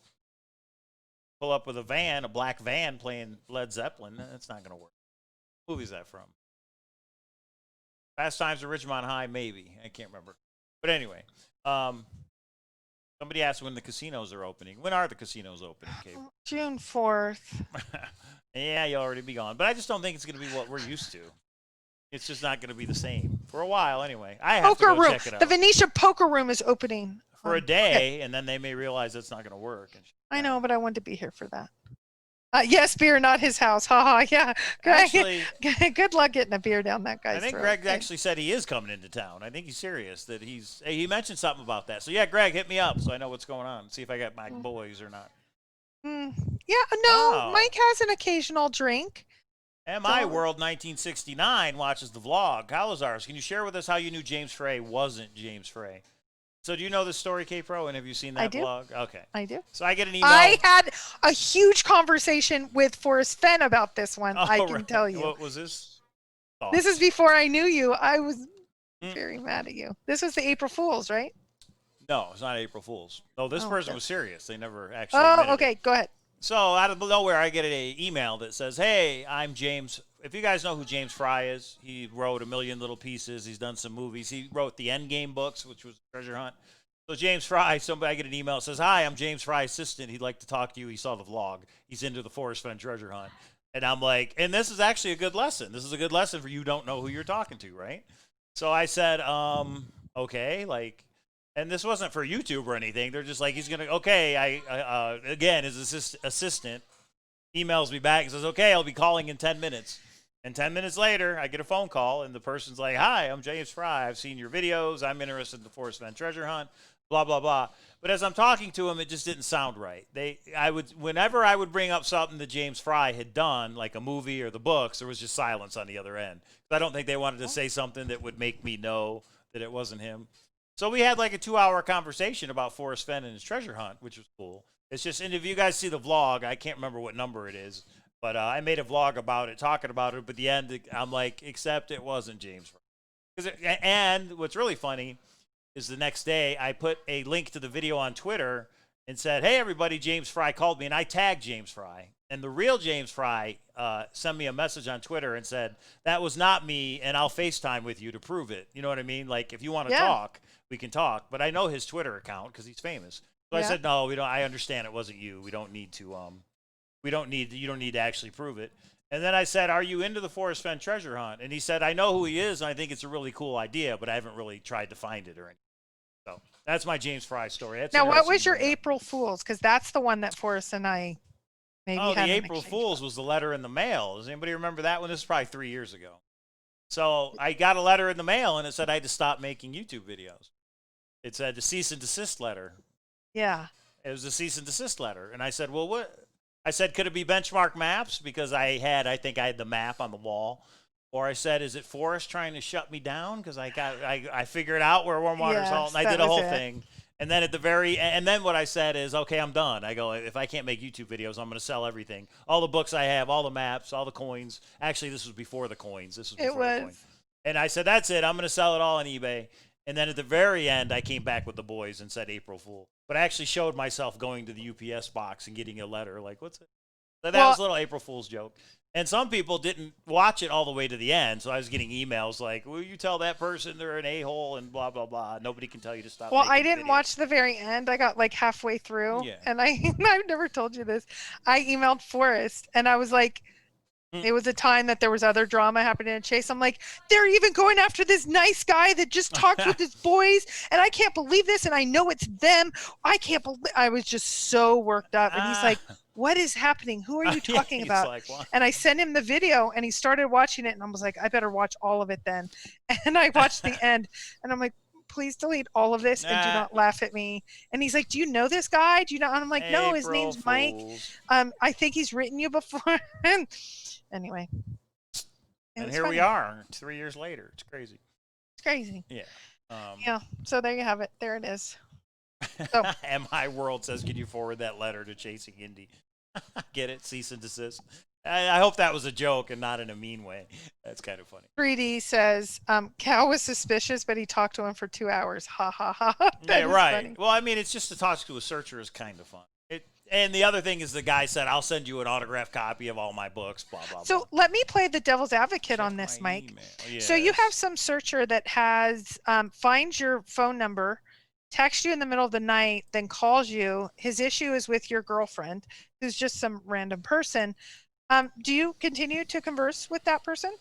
Pull up with a van, a black van playing Led Zeppelin. That's not going to work. What movie is that from? Fast Times at Ridgemont High, maybe. I can't remember. But anyway, somebody asked when the casinos are opening. When are the casinos opening, Kate? June 4th. Yeah, you'll already be gone. But I just don't think it's going to be what we're used to. It's just not going to be the same. For a while, anyway. I have Poker to go room. check it out. The Venetia Poker Room is opening. For a day, and then they may realize that's not going to work. I know, but I wanted to be here for that. Yes, beer, not his house. Haha, yeah. Greg, Actually, good luck getting a beer down that guy's I think throat. Greg actually said he is coming into town. I think he's serious that he mentioned something about that. So yeah, Greg, hit me up so I know what's going on. See if I got my boys or not. Yeah, no, Oh. Mike has an occasional drink. MI World 1969 watches the vlog. Cowlazars, can you share with us how you knew James Frey wasn't James Frey? So do you know this story, K-Pro, and have you seen that I do. vlog? Okay. I do. So I get an email. I had a huge conversation with Forrest Fenn about this one, I can right. tell you. What was this? Oh. This is before I knew you. I was very mad at you. This was the April Fool's, right? No, it's not April Fool's. No, this Oh, person okay. was serious. They never actually Oh, admitted okay. it. Go ahead. So out of nowhere, I get an email that says, hey, I'm James. If you guys know who James Frey is, he wrote A Million Little Pieces. He's done some movies. He wrote the Endgame books, which was Treasure Hunt. So James Frey, I get an email that says, hi, I'm James Frey's assistant. He'd like to talk to you. He saw the vlog. He's into the Forrest Fenn Treasure Hunt. And I'm like, and this is actually a good lesson. This is a good lesson for you don't know who you're talking to, right? So I said, okay, like, and this wasn't for YouTube or anything. They're just like, he's going to, okay, again, his assistant emails me back and says, okay, I'll be calling in 10 minutes. And 10 minutes later, I get a phone call, and the person's like, hi, I'm James Frey. I've seen your videos. I'm interested in the Forrest Fenn Treasure Hunt, blah, blah, blah. But as I'm talking to him, it just didn't sound right. Whenever I would bring up something that James Frey had done, like a movie or the books, there was just silence on the other end. I don't think they wanted to say something that would make me know that it wasn't him. So we had like a 2-hour conversation about Forrest Fenn and his treasure hunt, which was cool. It's just, and if you guys see the vlog, I can't remember what number it is, But I made a vlog about it, talking about it. But the end, I'm like, except it wasn't James Fry. And what's really funny is the next day I put a link to the video on Twitter and said, "Hey everybody, James Fry called me," and I tagged James Fry. And the real James Fry sent me a message on Twitter and said, "That was not me, and I'll FaceTime with you to prove it." You know what I mean? Like, if you want to talk, we can talk. But I know his Twitter account because he's famous. So I said, "No, we don't. I understand it wasn't you. We don't need to. You don't need to actually prove it." And then I said, "Are you into the Forrest Fenn treasure hunt?" And he said, "I know who he is, and I think it's a really cool idea, but I haven't really tried to find it or anything." So that's my James Fry story. That's Now, what was interesting. your April Fool's? Because that's the one that Forrest and I maybe Oh, had the an April exchange Fool's about. was the letter in the mail. Does anybody remember that one? This is probably 3 years ago. So I got a letter in the mail, and it said I had to stop making YouTube videos. It said the cease and desist letter. Yeah. It was a cease and desist letter. And I said, "Well, what?" I said, "Could it be benchmark maps?" Because I think I had the map on the wall. Or I said, "Is it Forrest trying to shut me down?" Because I figured out where warm water's Yes, halt, and I that did a was whole it. thing. And then and then what I said is, "Okay, I'm done." I go, "If I can't make YouTube videos, I'm going to sell everything. All the books I have, all the maps, all the coins." Actually, this was before the coins. This was before the coins. And I said, "That's it. I'm going to sell it all on eBay." And then at the very end, I came back with the boys and said April Fool. But I actually showed myself going to the UPS box and getting a letter. Like, what's it? So that was a little April Fool's joke. And some people didn't watch it all the way to the end. So I was getting emails like, "Will you tell that person they're an a-hole," and blah, blah, blah. Nobody can tell you to stop. Well, I making didn't videos. watch the very end. I got like halfway through, Yeah. and I've never told you this. I emailed Forrest, and I was like, it was a time that there was other drama happening in Chase. I'm like, they're even going after this nice guy that just talks with his boys, and I can't believe this, and I know it's them. I can't believe. I was just so worked up, and he's like, "What is happening? Who are you Yeah, talking he's about?" like, "What?" And I sent him the video, and he started watching it, and I was like, I better watch all of it then. And I watched the end, and I'm like, please delete all of this and do not laugh at me. And he's like, "Do you know this guy? Do you know?" And I'm like, "No, his April name's Mike. Fools. I think he's written you before." Anyway, And here we are 3 years later. It's crazy. It's crazy. Yeah. Yeah. So there you have it. There it is. So, And my world says, "Can you forward that letter to Chasing Indy?" Get it? Cease and desist. I hope that was a joke and not in a mean way. That's kind of funny. 3D says Cal was suspicious, but he talked to him for 2 hours. Ha ha ha. Yeah, That is right. funny. Well, I mean, it's just to talk to a searcher is kind of fun. And the other thing is the guy said, "I'll send you an autographed copy of all my books," blah, blah, So blah. let me play the devil's advocate Check on this, my Mike. email. So you Yes. have some searcher that has finds your phone number, texts you in the middle of the night, then calls you. His issue is with your girlfriend, who's just some random person. Do you continue to converse with that person?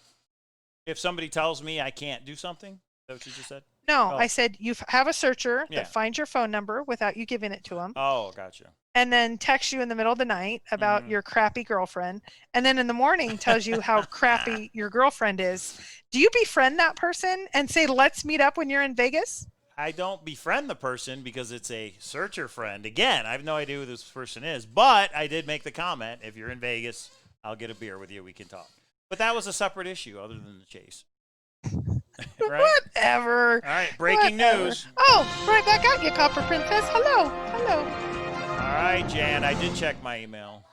If somebody tells me I can't do something, is that what you just said? No, Oh. I said you have a searcher Yeah. that finds your phone number without you giving it to him, Oh, gotcha. and then texts you in the middle of the night about Mhm. your crappy girlfriend, and then in the morning tells you how crappy your girlfriend is. Do you befriend that person and say, "Let's meet up when you're in Vegas"? I don't befriend the person because it's a searcher friend. Again, I have no idea who this person is, but I did make the comment, "If you're in Vegas, I'll get a beer with you. We can talk." But that was a separate issue other than the chase. Right? Whatever. All right, breaking Whatever. news. Oh, right back at you, Copper Princess. Hello. Hello. All right, Jan, I did check my email.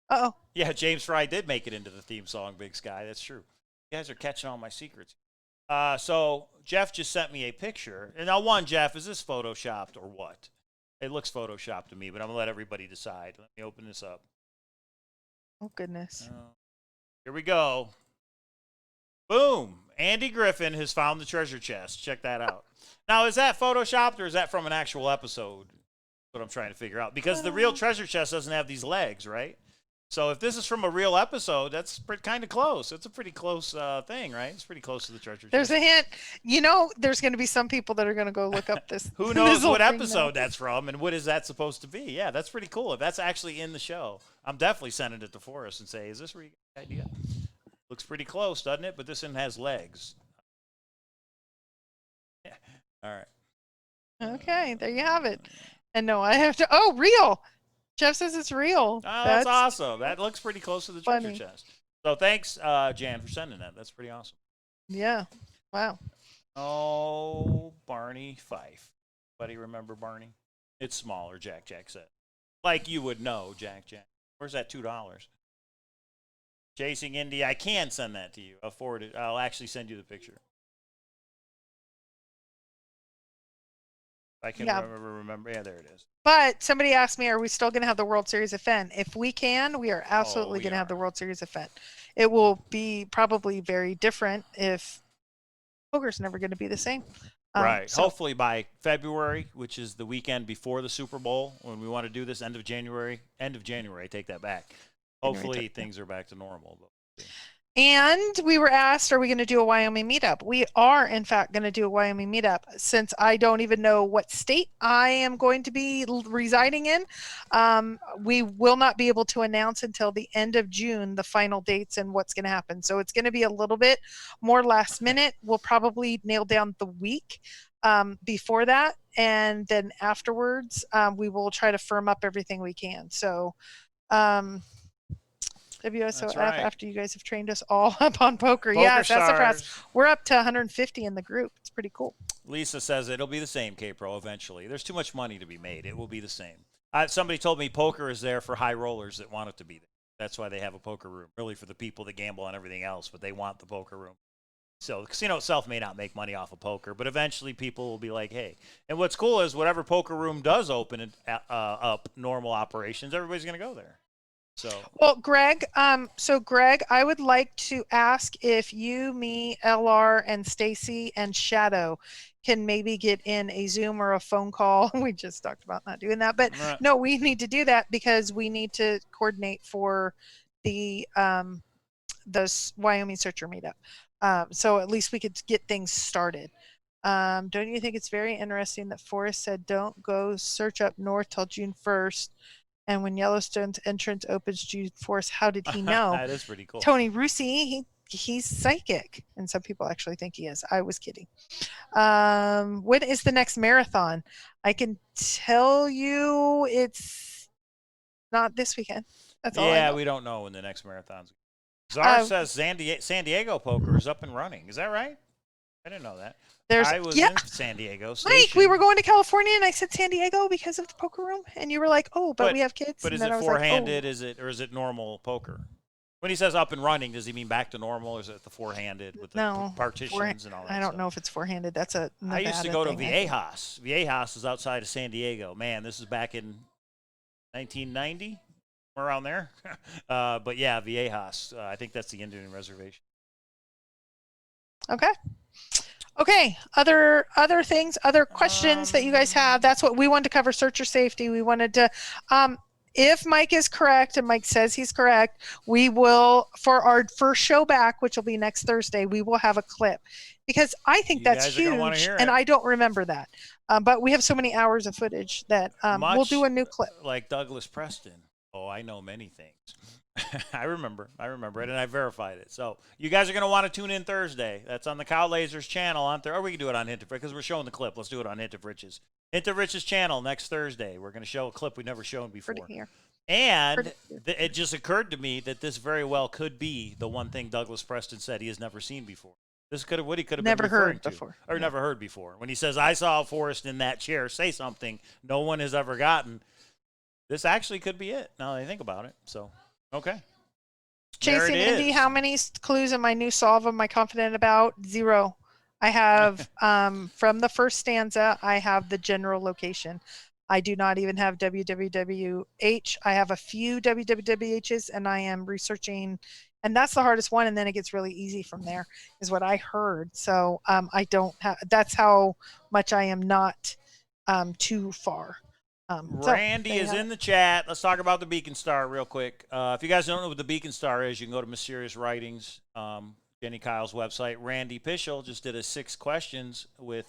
Uh-oh. Yeah, James Fry did make it into the theme song, Big Sky. That's true. You guys are catching all my secrets. So Jeff just sent me a picture. And now, one, Jeff, is this photoshopped or what? It looks photoshopped to me, but I'm going to let everybody decide. Let me open this up. Oh, goodness. Here we go. Boom. Andy Griffin has found the treasure chest. Check that out. Now, is that photoshopped or is that from an actual episode? That's what I'm trying to figure out. Because the real treasure chest doesn't have these legs, right? So if this is from a real episode, that's kind of close. It's a pretty close thing, right? It's pretty close to the treasure There's chest. a hint. You know, there's going to be some people that are going to go look up this. Who this knows whole what thing episode now. that's from and what is that supposed to be? Yeah, that's pretty cool. If that's actually in the show, I'm definitely sending it to Forrest and say, "Is this where you got the idea?" Looks pretty close, doesn't it? But this one has legs. Yeah. All right. Okay, there you have it. And no, I have to. Oh, real. Jeff says it's real. Oh, that's awesome. That looks pretty close to the treasure funny. chest. So thanks, Jan, for sending that. That's pretty awesome. Yeah. Wow. Oh, Barney Fife. Anybody remember Barney? It's smaller, Jack said. Like you would know, Jack. Where's that $2? Chasing Indy. I can send that to you. I'll forward it. I'll actually send you the picture. I can remember. Yeah, there it is. But somebody asked me, are we still going to have the World Series of Fenn? If we can, we are absolutely we going to have are. the World Series of Fenn. It will be probably very different if poker's never going to be the same. Right. So, Hopefully by February, which is the weekend before the Super Bowl, when we want to do this, end of January, take that back. Hopefully things are back to normal. and we were asked, are we going to do a Wyoming meetup? We are, in fact, going to do a Wyoming meetup. Since I don't even know what state I am going to be residing in, we will not be able to announce until the end of June the final dates and what's going to happen. So it's going to be a little bit more last minute. We'll probably nail down the week before that, and then afterwards we will try to firm up everything we can. So WSOF, right. after you guys have trained us all up on poker. Poker Yes, that's a Stars. fast. We're up to 150 in the group. It's pretty cool. Lisa says it'll be the same, K-Pro, eventually. There's too much money to be made. It will be the same. Somebody told me poker is there for high rollers that want it to be there. That's why they have a poker room, really for the people that gamble on everything else, but they want the poker room. So the casino itself may not make money off of poker, but eventually people will be like, hey. And what's cool is whatever poker room does open up normal operations, everybody's going to go there. So well, Greg, Greg, I would like to ask if you, me, LR, and Stacy and Shadow can maybe get in a Zoom or a phone call. We just talked about not doing that, but no, we need to do that because we need to coordinate for the Wyoming Searcher meetup. So at least we could get things started. Don't you think it's very interesting that Forrest said don't go search up north till June 1st? And when Yellowstone's entrance opens June 4th, how did he know? That is pretty cool. Tony Russi, he's psychic. And some people actually think he is. I was kidding. When is the next marathon? I can tell you it's not this weekend. That's all I know. We don't know when the next marathon's. Czar says San Diego poker is up and running. Is that right? I didn't know that. I was in San Diego. Mike, we were going to California, and I said San Diego because of the poker room, and you were like, "Oh, but we have kids." But is it four-handed? Is it normal poker? When he says up and running, does he mean back to normal, or is it the four-handed with the partitions and all that? I don't know if it's four-handed. That's a Nevada I used to go to thing, Viejas. Viejas is outside of San Diego. Man, this is back in 1990, around there. But yeah, Viejas. I think that's the Indian reservation. Okay. Other things, other questions that you guys have. That's what we wanted to cover. Searcher safety. We wanted to. If Mike is correct, and Mike says he's correct, we will, for our first show back, which will be next Thursday, we will have a clip because I think that's huge, and I don't remember that. But we have so many hours of footage that we'll do a new clip. Like Douglas Preston. Oh, I know many things. I remember it, and I verified it. So you guys are going to want to tune in Thursday. That's on the Cowlazars channel on Thursday. Or we can do it on Hint of Rich because we're showing the clip. Let's do it on Hint of Rich's. Hint of Rich's channel next Thursday. We're going to show a clip we've never shown before. And it just occurred to me that this very well could be the one thing Douglas Preston said he has never seen before. This could have what he could have never been referring heard to, before, or never heard before. When he says, "I saw Forrest in that chair say something no one has ever gotten," this actually could be it. Now that I think about it. So okay. Chasing Indy, how many clues in my new solve am I confident about? 0. I have, from the first stanza, I have the general location. I do not even have WWWH. I have a few WWWHs, and I am researching, and that's the hardest one, and then it gets really easy from there, is what I heard. So I don't have, that's how much I am not too far. Randy is in the chat. Let's talk about the Beacon Star real quick. If you guys don't know what the Beacon Star is, you can go to Mysterious Writings, Jenny Kyle's website. Randy Pischel just did a 6 questions with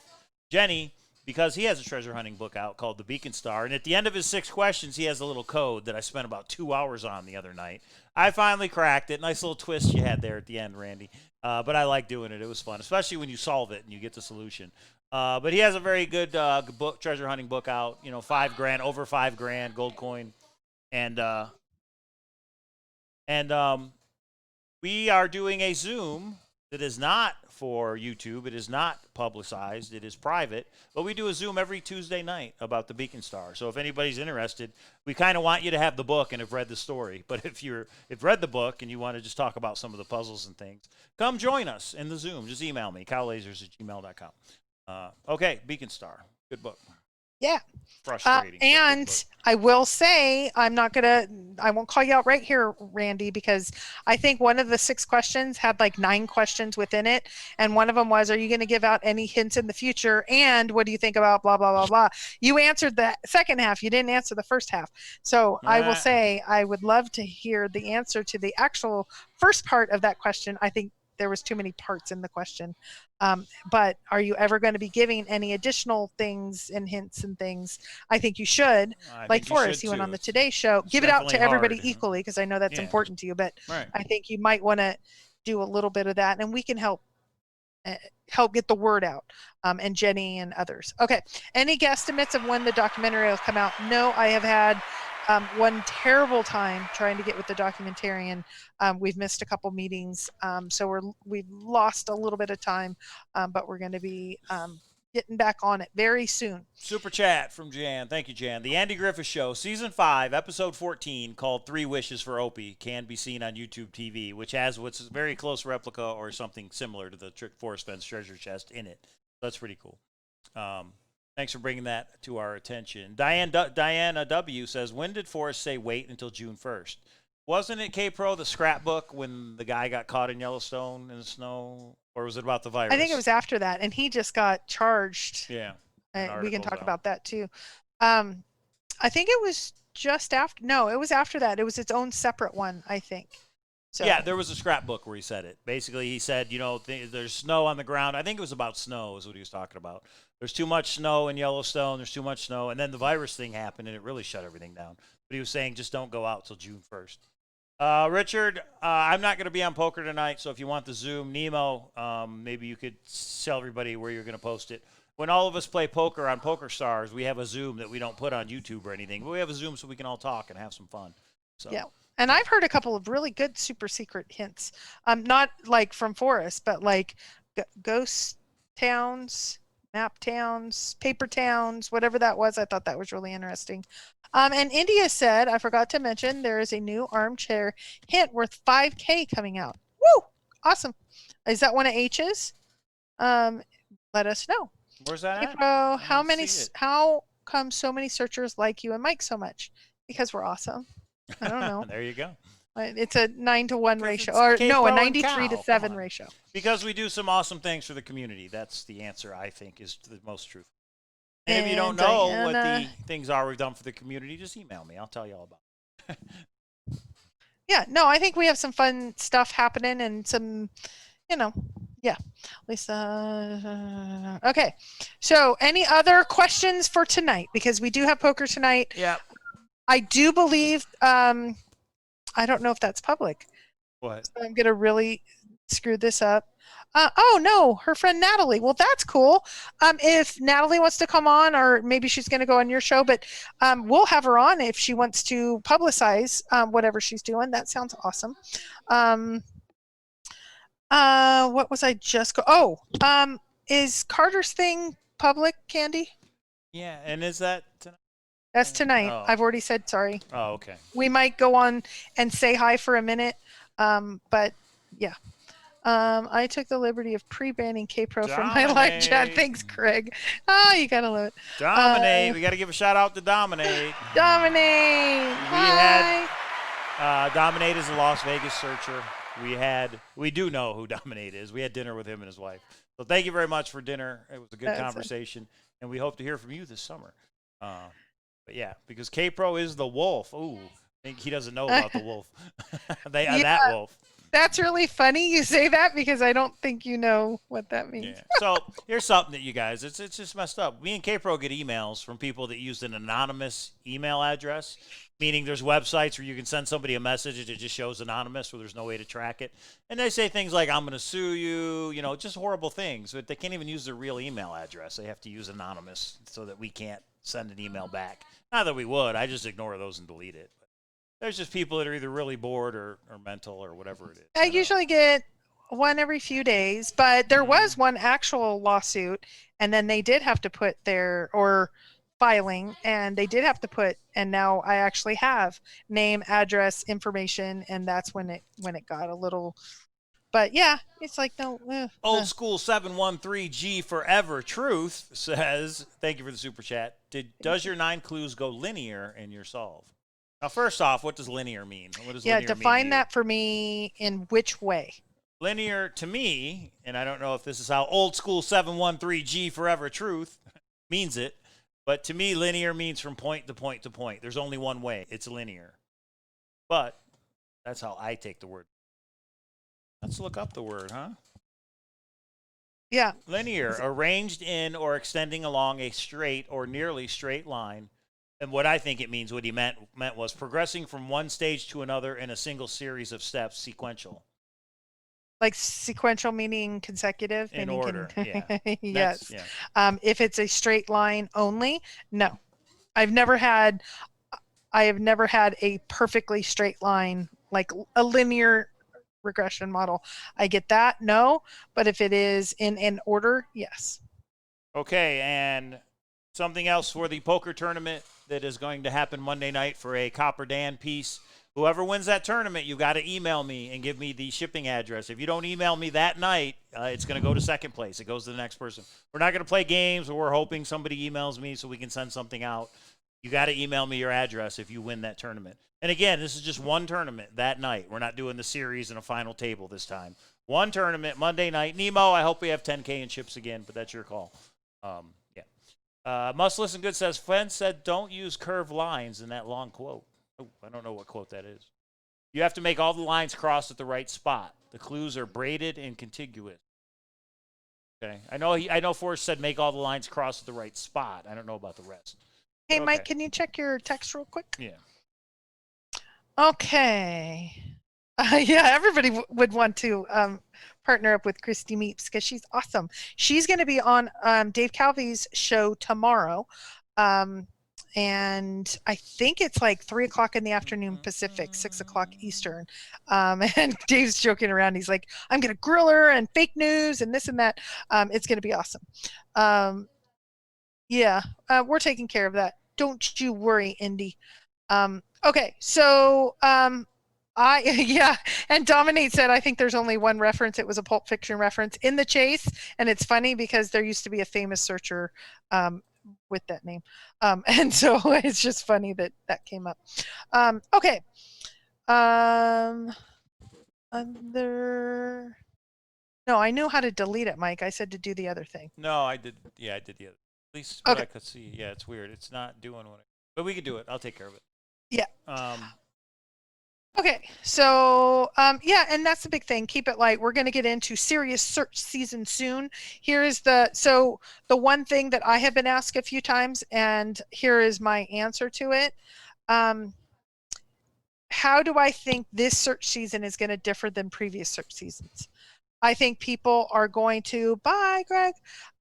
Jenny because he has a treasure hunting book out called The Beacon Star. And at the end of his 6 questions, he has a little code that I spent about 2 hours on the other night. I finally cracked it. Nice little twist you had there at the end, Randy. But I like doing it. It was fun, especially when you solve it and you get the solution. But he has a very good book, treasure hunting book out. You know, $5,000, over $5,000, gold coin, and we are doing a Zoom that is not for YouTube. It is not publicized. It is private. But we do a Zoom every Tuesday night about the Beacon Star. So if anybody's interested, we kind of want you to have the book and have read the story. But if you've read the book and you want to just talk about some of the puzzles and things, come join us in the Zoom. Just email me, cowlazars@gmail.com. Okay, Beacon Star. Good book. Yeah. Frustrating. And I will say, I won't call you out right here, Randy, because I think one of the 6 questions had like 9 questions within it. And one of them was, are you going to give out any hints in the future? And what do you think about blah, blah, blah, blah? You answered the second half. You didn't answer the first half. So I will say, I would love to hear the answer to the actual first part of that question. I think there was too many parts in the question. But are you ever going to be giving any additional things and hints and things? I think you should. Like Forrest, he went on the Today Show. Give it out to everybody equally, because I know that's important to you. But I think you might want to do a little bit of that, and we can help get the word out. And Jenny and others. Okay. Any guesstimates of when the documentary will come out? No, I have had one terrible time trying to get with the documentarian. We've missed a couple meetings, so we've lost a little bit of time, but we're going to be getting back on it very soon. Super chat from Jan. Thank you, Jan. The Andy Griffith Show, Season 5, Episode 14, called 3 Wishes for Opie, can be seen on YouTube TV, which has what's a very close replica or something similar to the Forrest Fenn's treasure chest in it. That's pretty cool. Thanks for bringing that to our attention. Diana W. says, when did Forrest say wait until June 1st? Wasn't it K-Pro, the scrapbook, when the guy got caught in Yellowstone in the snow? Or was it about the virus? I think it was after that, and he just got charged. Yeah. We can talk about that, too. I think it was just after. No, it was after that. It was its own separate one, I think. So. Yeah, there was a scrapbook where he said it. Basically, he said, there's snow on the ground. I think it was about snow is what he was talking about. There's too much snow in Yellowstone. There's too much snow. And then the virus thing happened, and it really shut everything down. But he was saying just don't go out till June 1st. Richard, I'm not going to be on poker tonight, so if you want the Zoom, Nemo, maybe you could tell everybody where you're going to post it. When all of us play poker on Poker Stars, we have a Zoom that we don't put on YouTube or anything. But we have a Zoom so we can all talk and have some fun. So. Yeah. And I've heard a couple of really good super secret hints. Not like from Forrest, but like ghost towns, map towns, paper towns, whatever that was. I thought that was really interesting. And India said, I forgot to mention, there is a new armchair hint worth $5K coming out. Woo! Awesome. Is that one of H's? Let us know. Where's that at? Bro, how come so many searchers like you and Mike so much? Because we're awesome. I don't know. There you go. It's a 9-to-1 ratio, or no, a 93-to-7 ratio. Because we do some awesome things for the community. That's the answer, I think, is the most truthful. And if you don't know what the things are we've done for the community, just email me. I'll tell you all about it. Yeah, no, I think we have some fun stuff happening and some, yeah. Lisa. Okay. So any other questions for tonight? Because we do have poker tonight. Yeah. I do believe, I don't know if that's public. What? So I'm going to really screw this up. Oh, no, her friend Natalie. Well, that's cool. If Natalie wants to come on, or maybe she's going to go on your show, but we'll have her on if she wants to publicize whatever she's doing. That sounds awesome. What was I just is Carter's thing public, Candy? Yeah, and is that tonight? That's tonight. Oh. I've already said sorry. Oh, okay. We might go on and say hi for a minute, but yeah. I took the liberty of pre-banning K-Pro from my live chat. Thanks, Craig. Oh, you gotta love it. Dominate. We gotta give a shout out to Dominate. Dominate. Dominate is a Las Vegas searcher. We do know who Dominate is. We had dinner with him and his wife. So thank you very much for dinner. It was a good conversation, and we hope to hear from you this summer. But yeah, because K-Pro is the wolf. Ooh, I think he doesn't know about the wolf. That wolf. That's really funny you say that, because I don't think you know what that means. Yeah. So here's something that you guys, it's just messed up. Me and K-Pro get emails from people that used an anonymous email address, meaning there's websites where you can send somebody a message and it just shows anonymous where there's no way to track it. And they say things like, I'm going to sue you, just horrible things. But they can't even use their real email address. They have to use anonymous so that we can't send an email back. Not that we would. I just ignore those and delete it. There's just people that are either really bored or mental or whatever it is. I usually get one every few days, but there was one actual lawsuit, and then they did have to put or filing, and they did have to put, and now I actually have name, address, information, and that's when it got a little. But yeah, it's like no. Old School 713G Forever Truth says, thank you for the super chat. Does your 9 clues go linear in your solve? Now, first off, what does linear mean? What does linear mean define to that for me in which way. Linear to me, and I don't know if this is how Old School 713G Forever Truth means it, but to me, linear means from point to point to point. There's only one way. It's linear. But that's how I take the word. Let's look up the word, huh? Yeah. Linear, arranged in or extending along a straight or nearly straight line. And what I think it means, what he meant was progressing from one stage to another in a single series of steps, sequential. Like sequential meaning consecutive? In meaning order, yeah. Yes. Yeah. If it's a straight line only, no. I have never had a perfectly straight line, like a linear regression model. I get that, no. But if it is in an order, yes. Okay, and something else for the poker tournament that is going to happen Monday night for a Copper Dan piece. Whoever wins that tournament, you got to email me and give me the shipping address. If you don't email me that night, it's going to go to second place. It goes to the next person. We're not going to play games, or we're hoping somebody emails me so we can send something out. You got to email me your address if you win that tournament. And again, this is just one tournament that night. We're not doing the series and a final table this time. One tournament, Monday night. Nemo, I hope we have 10K in chips again, but that's your call. Yeah. Must Listen Good says, Fenn said don't use curved lines in that long quote. Oh, I don't know what quote that is. You have to make all the lines cross at the right spot. The clues are braided and contiguous. Okay. I know Forrest said make all the lines cross at the right spot. I don't know about the rest. Hey, Okay. Mike, can you check your text real quick? Yeah. Okay. Yeah, everybody would want to partner up with Christy Meeps because she's awesome. She's going to be on Dave Calvi's show tomorrow. And I think it's like 3:00 in the afternoon Pacific, 6:00 Eastern. And Dave's joking around. He's like, I'm going to grill her and fake news and this and that. It's going to be awesome. Yeah, we're taking care of that. Don't you worry, Indy. Okay, so yeah, and Dominate said, I think there's only one reference. It was a Pulp Fiction reference in The Chase, and it's funny because there used to be a famous searcher with that name. And so it's just funny that came up. Okay. No, I knew how to delete it, Mike. I said to do the other thing. No, I did. Yeah, I did the other. At least what I could see. Yeah, it's weird. It's not doing what but we can do it. I'll take care of it. Yeah. Okay, so yeah, and that's the big thing. Keep it light. We're going to get into serious search season soon. Here is the one thing that I have been asked a few times, and here is my answer to it. How do I think this search season is going to differ than previous search seasons? I think people are going to, bye, Greg.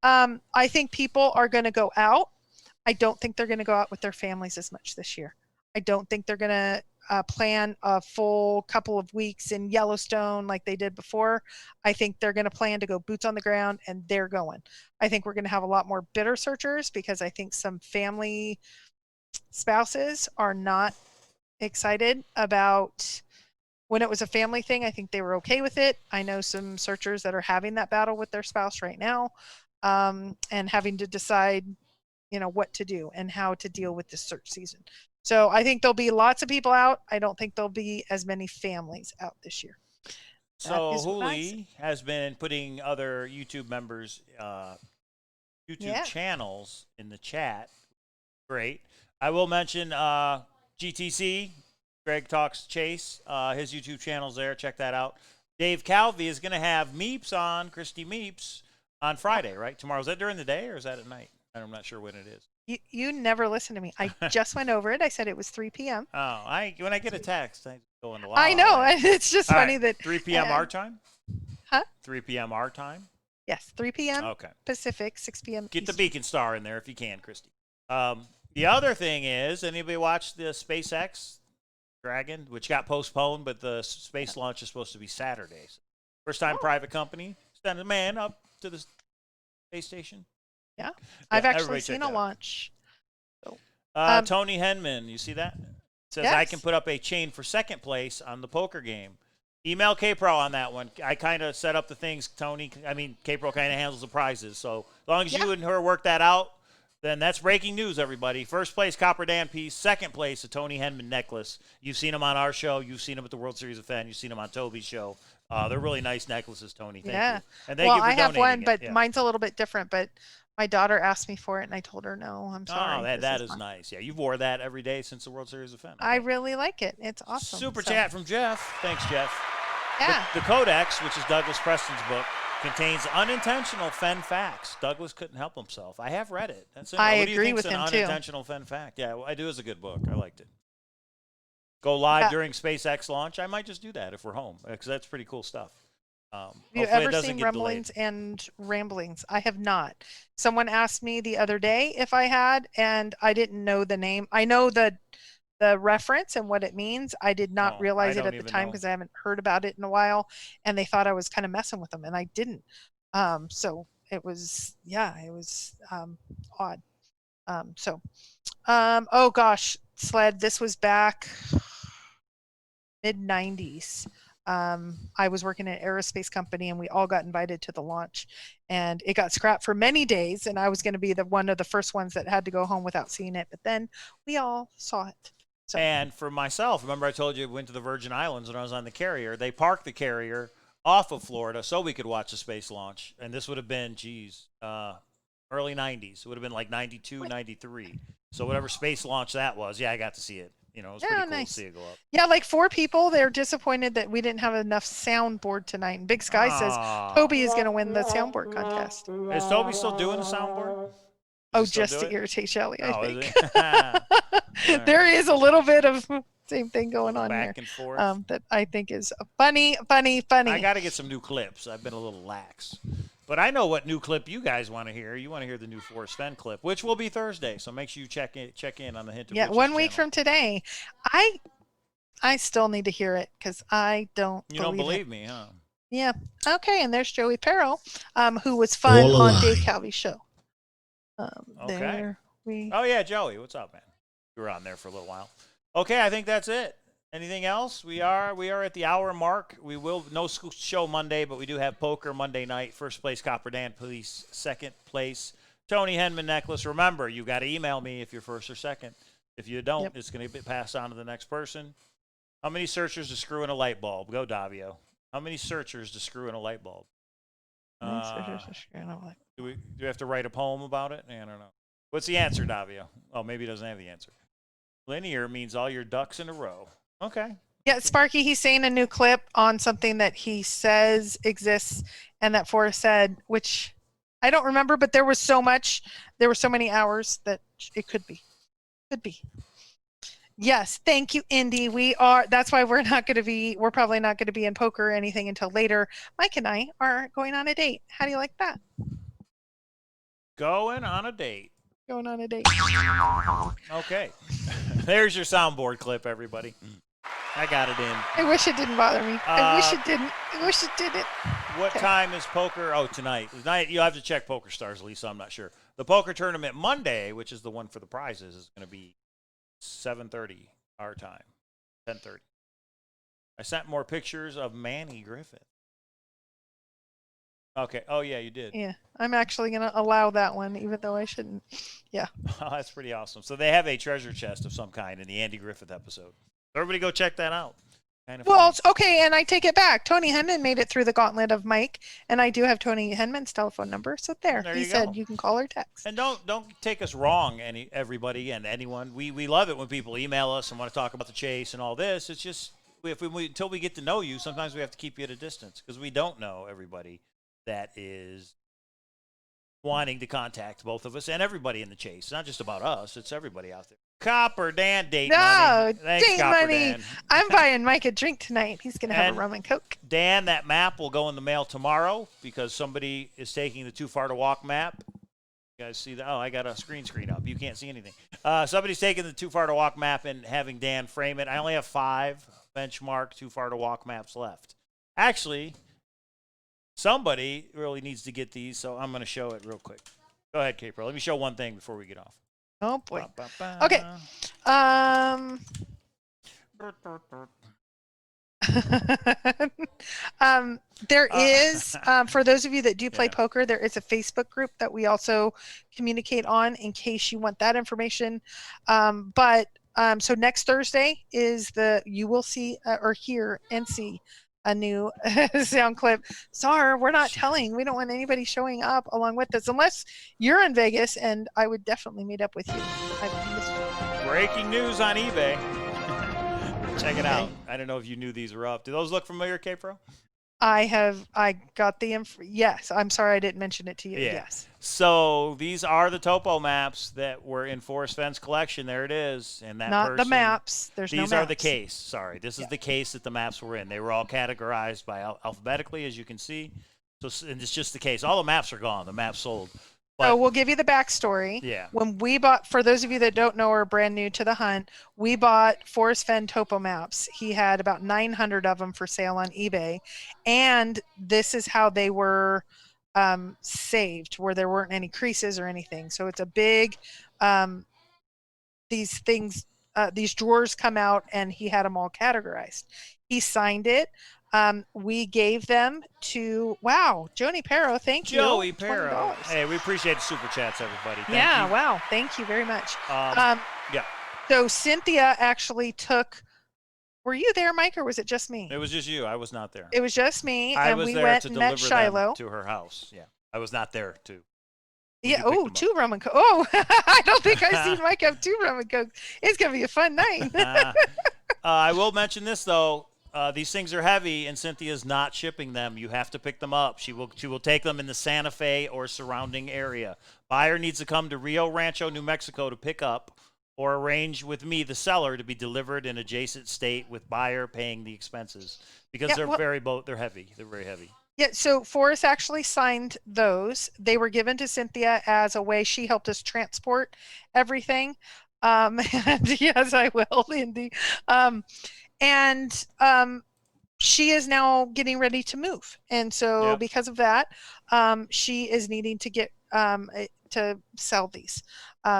I think people are going to go out. I don't think they're going to go out with their families as much this year. I don't think they're going to plan a full couple of weeks in Yellowstone like they did before. I think they're going to plan to go boots on the ground, and they're going. I think we're going to have a lot more bitter searchers because I think some family spouses are not excited about when it was a family thing. I think they were okay with it. I know some searchers that are having that battle with their spouse right now, and having to decide, what to do and how to deal with this search season. So I think there'll be lots of people out. I don't think there'll be as many families out this year. So Hooli has been putting other YouTube members' YouTube channels in the chat. Great. I will mention GTC, Greg Talks Chase, his YouTube channel's there. Check that out. Dave Calvi is going to have Meeps on, Christy Meeps, on Friday, right? Tomorrow. Is that during the day or is that at night? I'm not sure when it is. You never listen to me. I just went over it. I said it was 3 p.m. Oh, when I get a text, I go into I know. It's just funny that 3 p.m. our time? Huh? 3 p.m. our time? Yes, 3 p.m. Okay. Pacific, 6 p.m. Get Eastern. the Beacon Star in there if you can, Christy. The other thing is, anybody watch the SpaceX Dragon, which got postponed, but the space launch is supposed to be Saturdays. First time private company. Send a man up to the space station. Yeah. I've actually everybody check seen that a out. launch. Tony Henman, you see that? It says, I Yes. can put up a chain for second place on the poker game. Email K-Pro on that one. I kind of set up the things, Tony. I mean, K-Pro kind of handles the prizes. So as long as you and her work that out, then that's breaking news, everybody. First place, Copper Dan piece. Second place, a Tony Henman necklace. You've seen them on our show. You've seen them at the World Series of Fenn. You've seen them on Toby's show. They're really nice necklaces, Tony. Thank you. And thank Well, you for I have donating one, it. but Yeah. mine's a little bit different. But my daughter asked me for it, and I told her no. I'm sorry. Oh, this that is mine. nice. Yeah, you've wore that every day since the World Series of Fenn. I really like it. It's awesome. Super So, chat from Jeff. Thanks, Jeff. Yeah. The Codex, which is Douglas Preston's book, contains unintentional Fenn facts. Douglas couldn't help himself. I have read it. That's it. I What do you agree think's with an him, too. unintentional Fenn fact? Yeah, I do. Is a good book. I liked it. Go live Yeah. during SpaceX launch. I might just do that if we're home because that's pretty cool stuff. Have you Hopefully it ever doesn't seen get Rumblings delayed. and Ramblings? I have not. Someone asked me the other day if I had, and I didn't know the name. I know the reference and what it means. I did not Oh, realize I it don't at the even time know. because I haven't heard about it in a while, and they thought I was kind of messing with them, and I didn't. So it was, it was odd. Oh gosh, Sled, this was back mid-90s. I was working at an aerospace company, and we all got invited to the launch, and it got scrapped for many days, and I was going to be one of the first ones that had to go home without seeing it, but then we all saw it. So And for myself, remember I told you I went to the Virgin Islands when I was on the carrier. They parked the carrier off of Florida so we could watch the space launch. And this would have been, early 90s. It would have been like 92, 93. So whatever space launch that was, I got to see it. You know, it was pretty cool nice. to see it go up. Yeah, like 4 people. They're disappointed that we didn't have enough soundboard tonight. And Big Sky says Aw. Toby is going to win the soundboard contest. Is Toby still doing the soundboard? Does he still Just do to it? irritate Shelly, I Oh, think. is it? There is a little bit of same thing going on Back here. and forth. That I think is funny. I got to get some new clips. I've been a little lax. But I know what new clip you guys want to hear. You want to hear the new Forrest Fenn clip, which will be Thursday. So make sure you check in on the Hint of Yeah, Riches 1 week channel. from today. I still need to hear it because I don't. You don't it. believe me, huh? Yeah. Okay. And there's Joey Perro, who was fun All on alive. Dave Calvy's show. Okay. There we. Oh yeah, Joey, what's up, man? You were on there for a little while. Okay, I think that's it. Anything else? We are at the hour mark. We will no show Monday, but we do have poker Monday night. First place, Copper Dan Police. Second place, Tony Henman necklace. Remember, you got to email me if you're first or second. If you don't, it's going to be passed on to the next person. How many searchers to screw in a light bulb? Go, Davio. How many searchers to screw in a light bulb? Do we have to write a poem about it? I don't know. What's the answer, Davio? Oh, maybe he doesn't have the answer. Linear means all your ducks in a row. Okay. Yeah, Sparky, he's saying a new clip on something that he says exists and that Forrest said, which I don't remember, but there were so many hours that it could be. Yes, thank you, Indy. That's why we're probably not going to be in poker or anything until later. Mike and I are going on a date. How do you like that? Going on a date. Going on a date. Okay. There's your soundboard clip, everybody. I got it in. I wish it didn't bother me. I wish it didn't. I wish it didn't. What time is poker? Oh, tonight. Tonight, you'll have to check Poker Stars, Lisa. I'm not sure. The poker tournament Monday, which is the one for the prizes, is going to be 7:30 our time, 10:30. I sent more pictures of Manny Griffith. Okay. Oh, yeah, you did. Yeah, I'm actually going to allow that one, even though I shouldn't. Yeah. Oh, that's pretty awesome. So they have a treasure chest of some kind in the Andy Griffith episode. Everybody go check that out. Kind of Well, funny. okay, and I take it back. Tony Henman made it through the gauntlet of Mike, and I do have Tony Henman's telephone number. So there, There he you said go. you can call or text. And don't take us wrong, everybody and anyone. We love it when people email us and want to talk about the chase and all this. It's just until we get to know you, sometimes we have to keep you at a distance because we don't know everybody that is wanting to contact both of us and everybody in the chase. It's not just about us; it's everybody out there. Copper Dan date No, money. Thanks, date Copper money. Dan. I'm buying Mike a drink tonight. He's going to have And- a rum and Coke. Dan, that map will go in the mail tomorrow because somebody is taking the Too Far to Walk map. You guys see that? Oh, I got a screen up. You can't see anything. Somebody's taking the Too Far to Walk map and having Dan frame it. I only have 5 benchmark Too Far to Walk maps left. Actually, somebody really needs to get these, so I'm going to show it real quick. Go ahead, Capro. Let me show one thing before we get off. Oh boy. Ba, ba, ba. Okay. There is, for those of you that do play Yeah. poker, there is a Facebook group that we also communicate on in case you want that information. So next Thursday is you will see or hear and see a new sound clip. Sorry, we're not telling. We don't want anybody showing up along with us unless you're in Vegas, and I would definitely meet up with you. I missed you. Breaking news on eBay. Check it out. I don't know if you knew these were up. Do those look familiar, K-Pro? I got the info. Yes, I'm sorry I didn't mention it to you. Yeah. Yes. So these are the topo maps that were in Forrest Fenn's collection. There it is. And that Not person, the maps. There's no maps. These are the case. Sorry. This is the case that the maps were in. They were all categorized by alphabetically, as you can see. So and it's just the case. All the maps are gone. The maps sold. But, So we'll give you the backstory. Yeah. When we bought, for those of you that don't know or are brand new to the hunt, we bought Forrest Fenn topo maps. He had about 900 of them for sale on eBay. And this is how they were saved, where there weren't any creases or anything. So it's a big, these things, these drawers come out, and he had them all categorized. He signed it. We gave them to, wow, Joni Perro, thank you. Joey Perro. $20. Hey, we appreciate the super chats, everybody. Thank Yeah, you. wow, thank you very much. Yeah. So Cynthia actually took, were you there, Mike, or was it just me? It was just you. I was not there. It was just me, I and was we there went to and met deliver Shiloh. them to her house. Yeah. I was not there to. Yeah, picked them oh, up. 2 rum and coke. Oh, I don't think I've seen Mike have 2 rum and coke. It's going to be a fun night. I will mention this, though. These things are heavy, and Cynthia's not shipping them. You have to pick them up. She will take them in the Santa Fe or surrounding area. Buyer needs to come to Rio Rancho, New Mexico to pick up, or arrange with me, the seller, to be delivered in adjacent state with buyer paying the expenses, because Yeah, they're heavy. They're very heavy. Yeah, so Forrest actually signed those. They were given to Cynthia as a way she helped us transport everything. And yes, I will, Lindy. She is now getting ready to move, and so Yep. because of that, she is needing to get to sell these.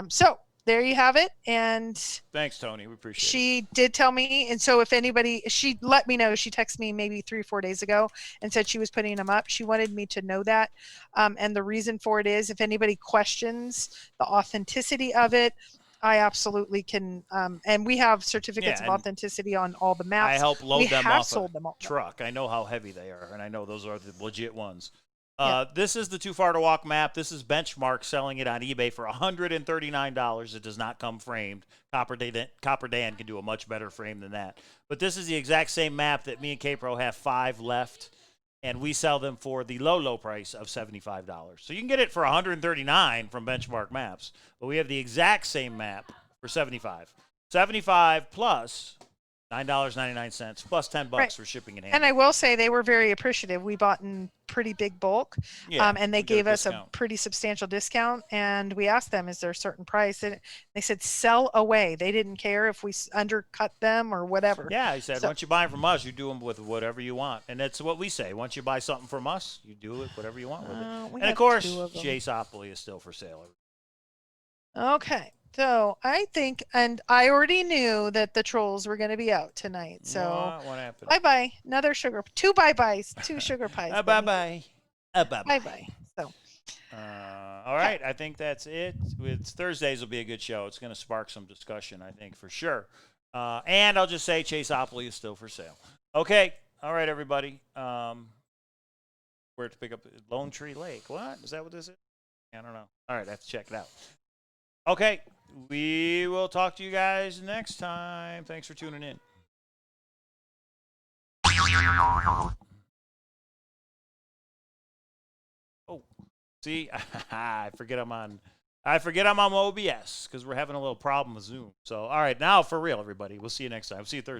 So there you have it. And Thanks, Tony. We appreciate it. she did tell me, and so if anybody, she let me know. She texted me maybe 3 or 4 days ago and said she was putting them up. She wanted me to know that, and the reason for it is, if anybody questions the authenticity of it, I absolutely can, and we have certificates of and authenticity on all the maps. I help load we them have off sold a them all. truck. I know how heavy they are, and I know those are the legit ones. Yeah. This is the Too Far to Walk map. This is Benchmark selling it on eBay for $139. It does not come framed. Copper Dan can do a much better frame than that. But this is the exact same map that me and K-Pro have 5 left, and we sell them for the low price of $75. So you can get it for $139 from Benchmark Maps, but we have the exact same map for $75. $75 plus $9.99 plus $10 Right. for shipping and And handling. I will say they were very appreciative. We bought in pretty big bulk, Yeah, and they we get a gave us a discount. pretty substantial discount. And we asked them, is there a certain price? And they said, sell away. They didn't care if we undercut them or whatever. Yeah, he said, So- once you buy them from us, you do them with whatever you want. And that's what we say. Once you buy something from us, you do it whatever you want with it. We And of have course, 2 of them. Jaceopoly is still for sale. Okay. So I think, and I already knew that the trolls were going to be out tonight. So What happened? bye-bye. Another 2 bye-byes, 2 sugar pies. buddy. Bye-bye. Bye-bye. Bye-bye. So All right, I think that's it. It's Thursdays will be a good show. It's going to spark some discussion, I think, for sure. And I'll just say Chaseopoly is still for sale. Okay. All right, everybody. Where to pick up Lone Tree Lake? What? Is that what this is? I don't know. All right, I have to check it out. Okay. We will talk to you guys next time. Thanks for tuning in. Oh, see, I forget I'm on OBS because we're having a little problem with Zoom. So, all right, now for real, everybody. We'll see you next time. See you Thursday.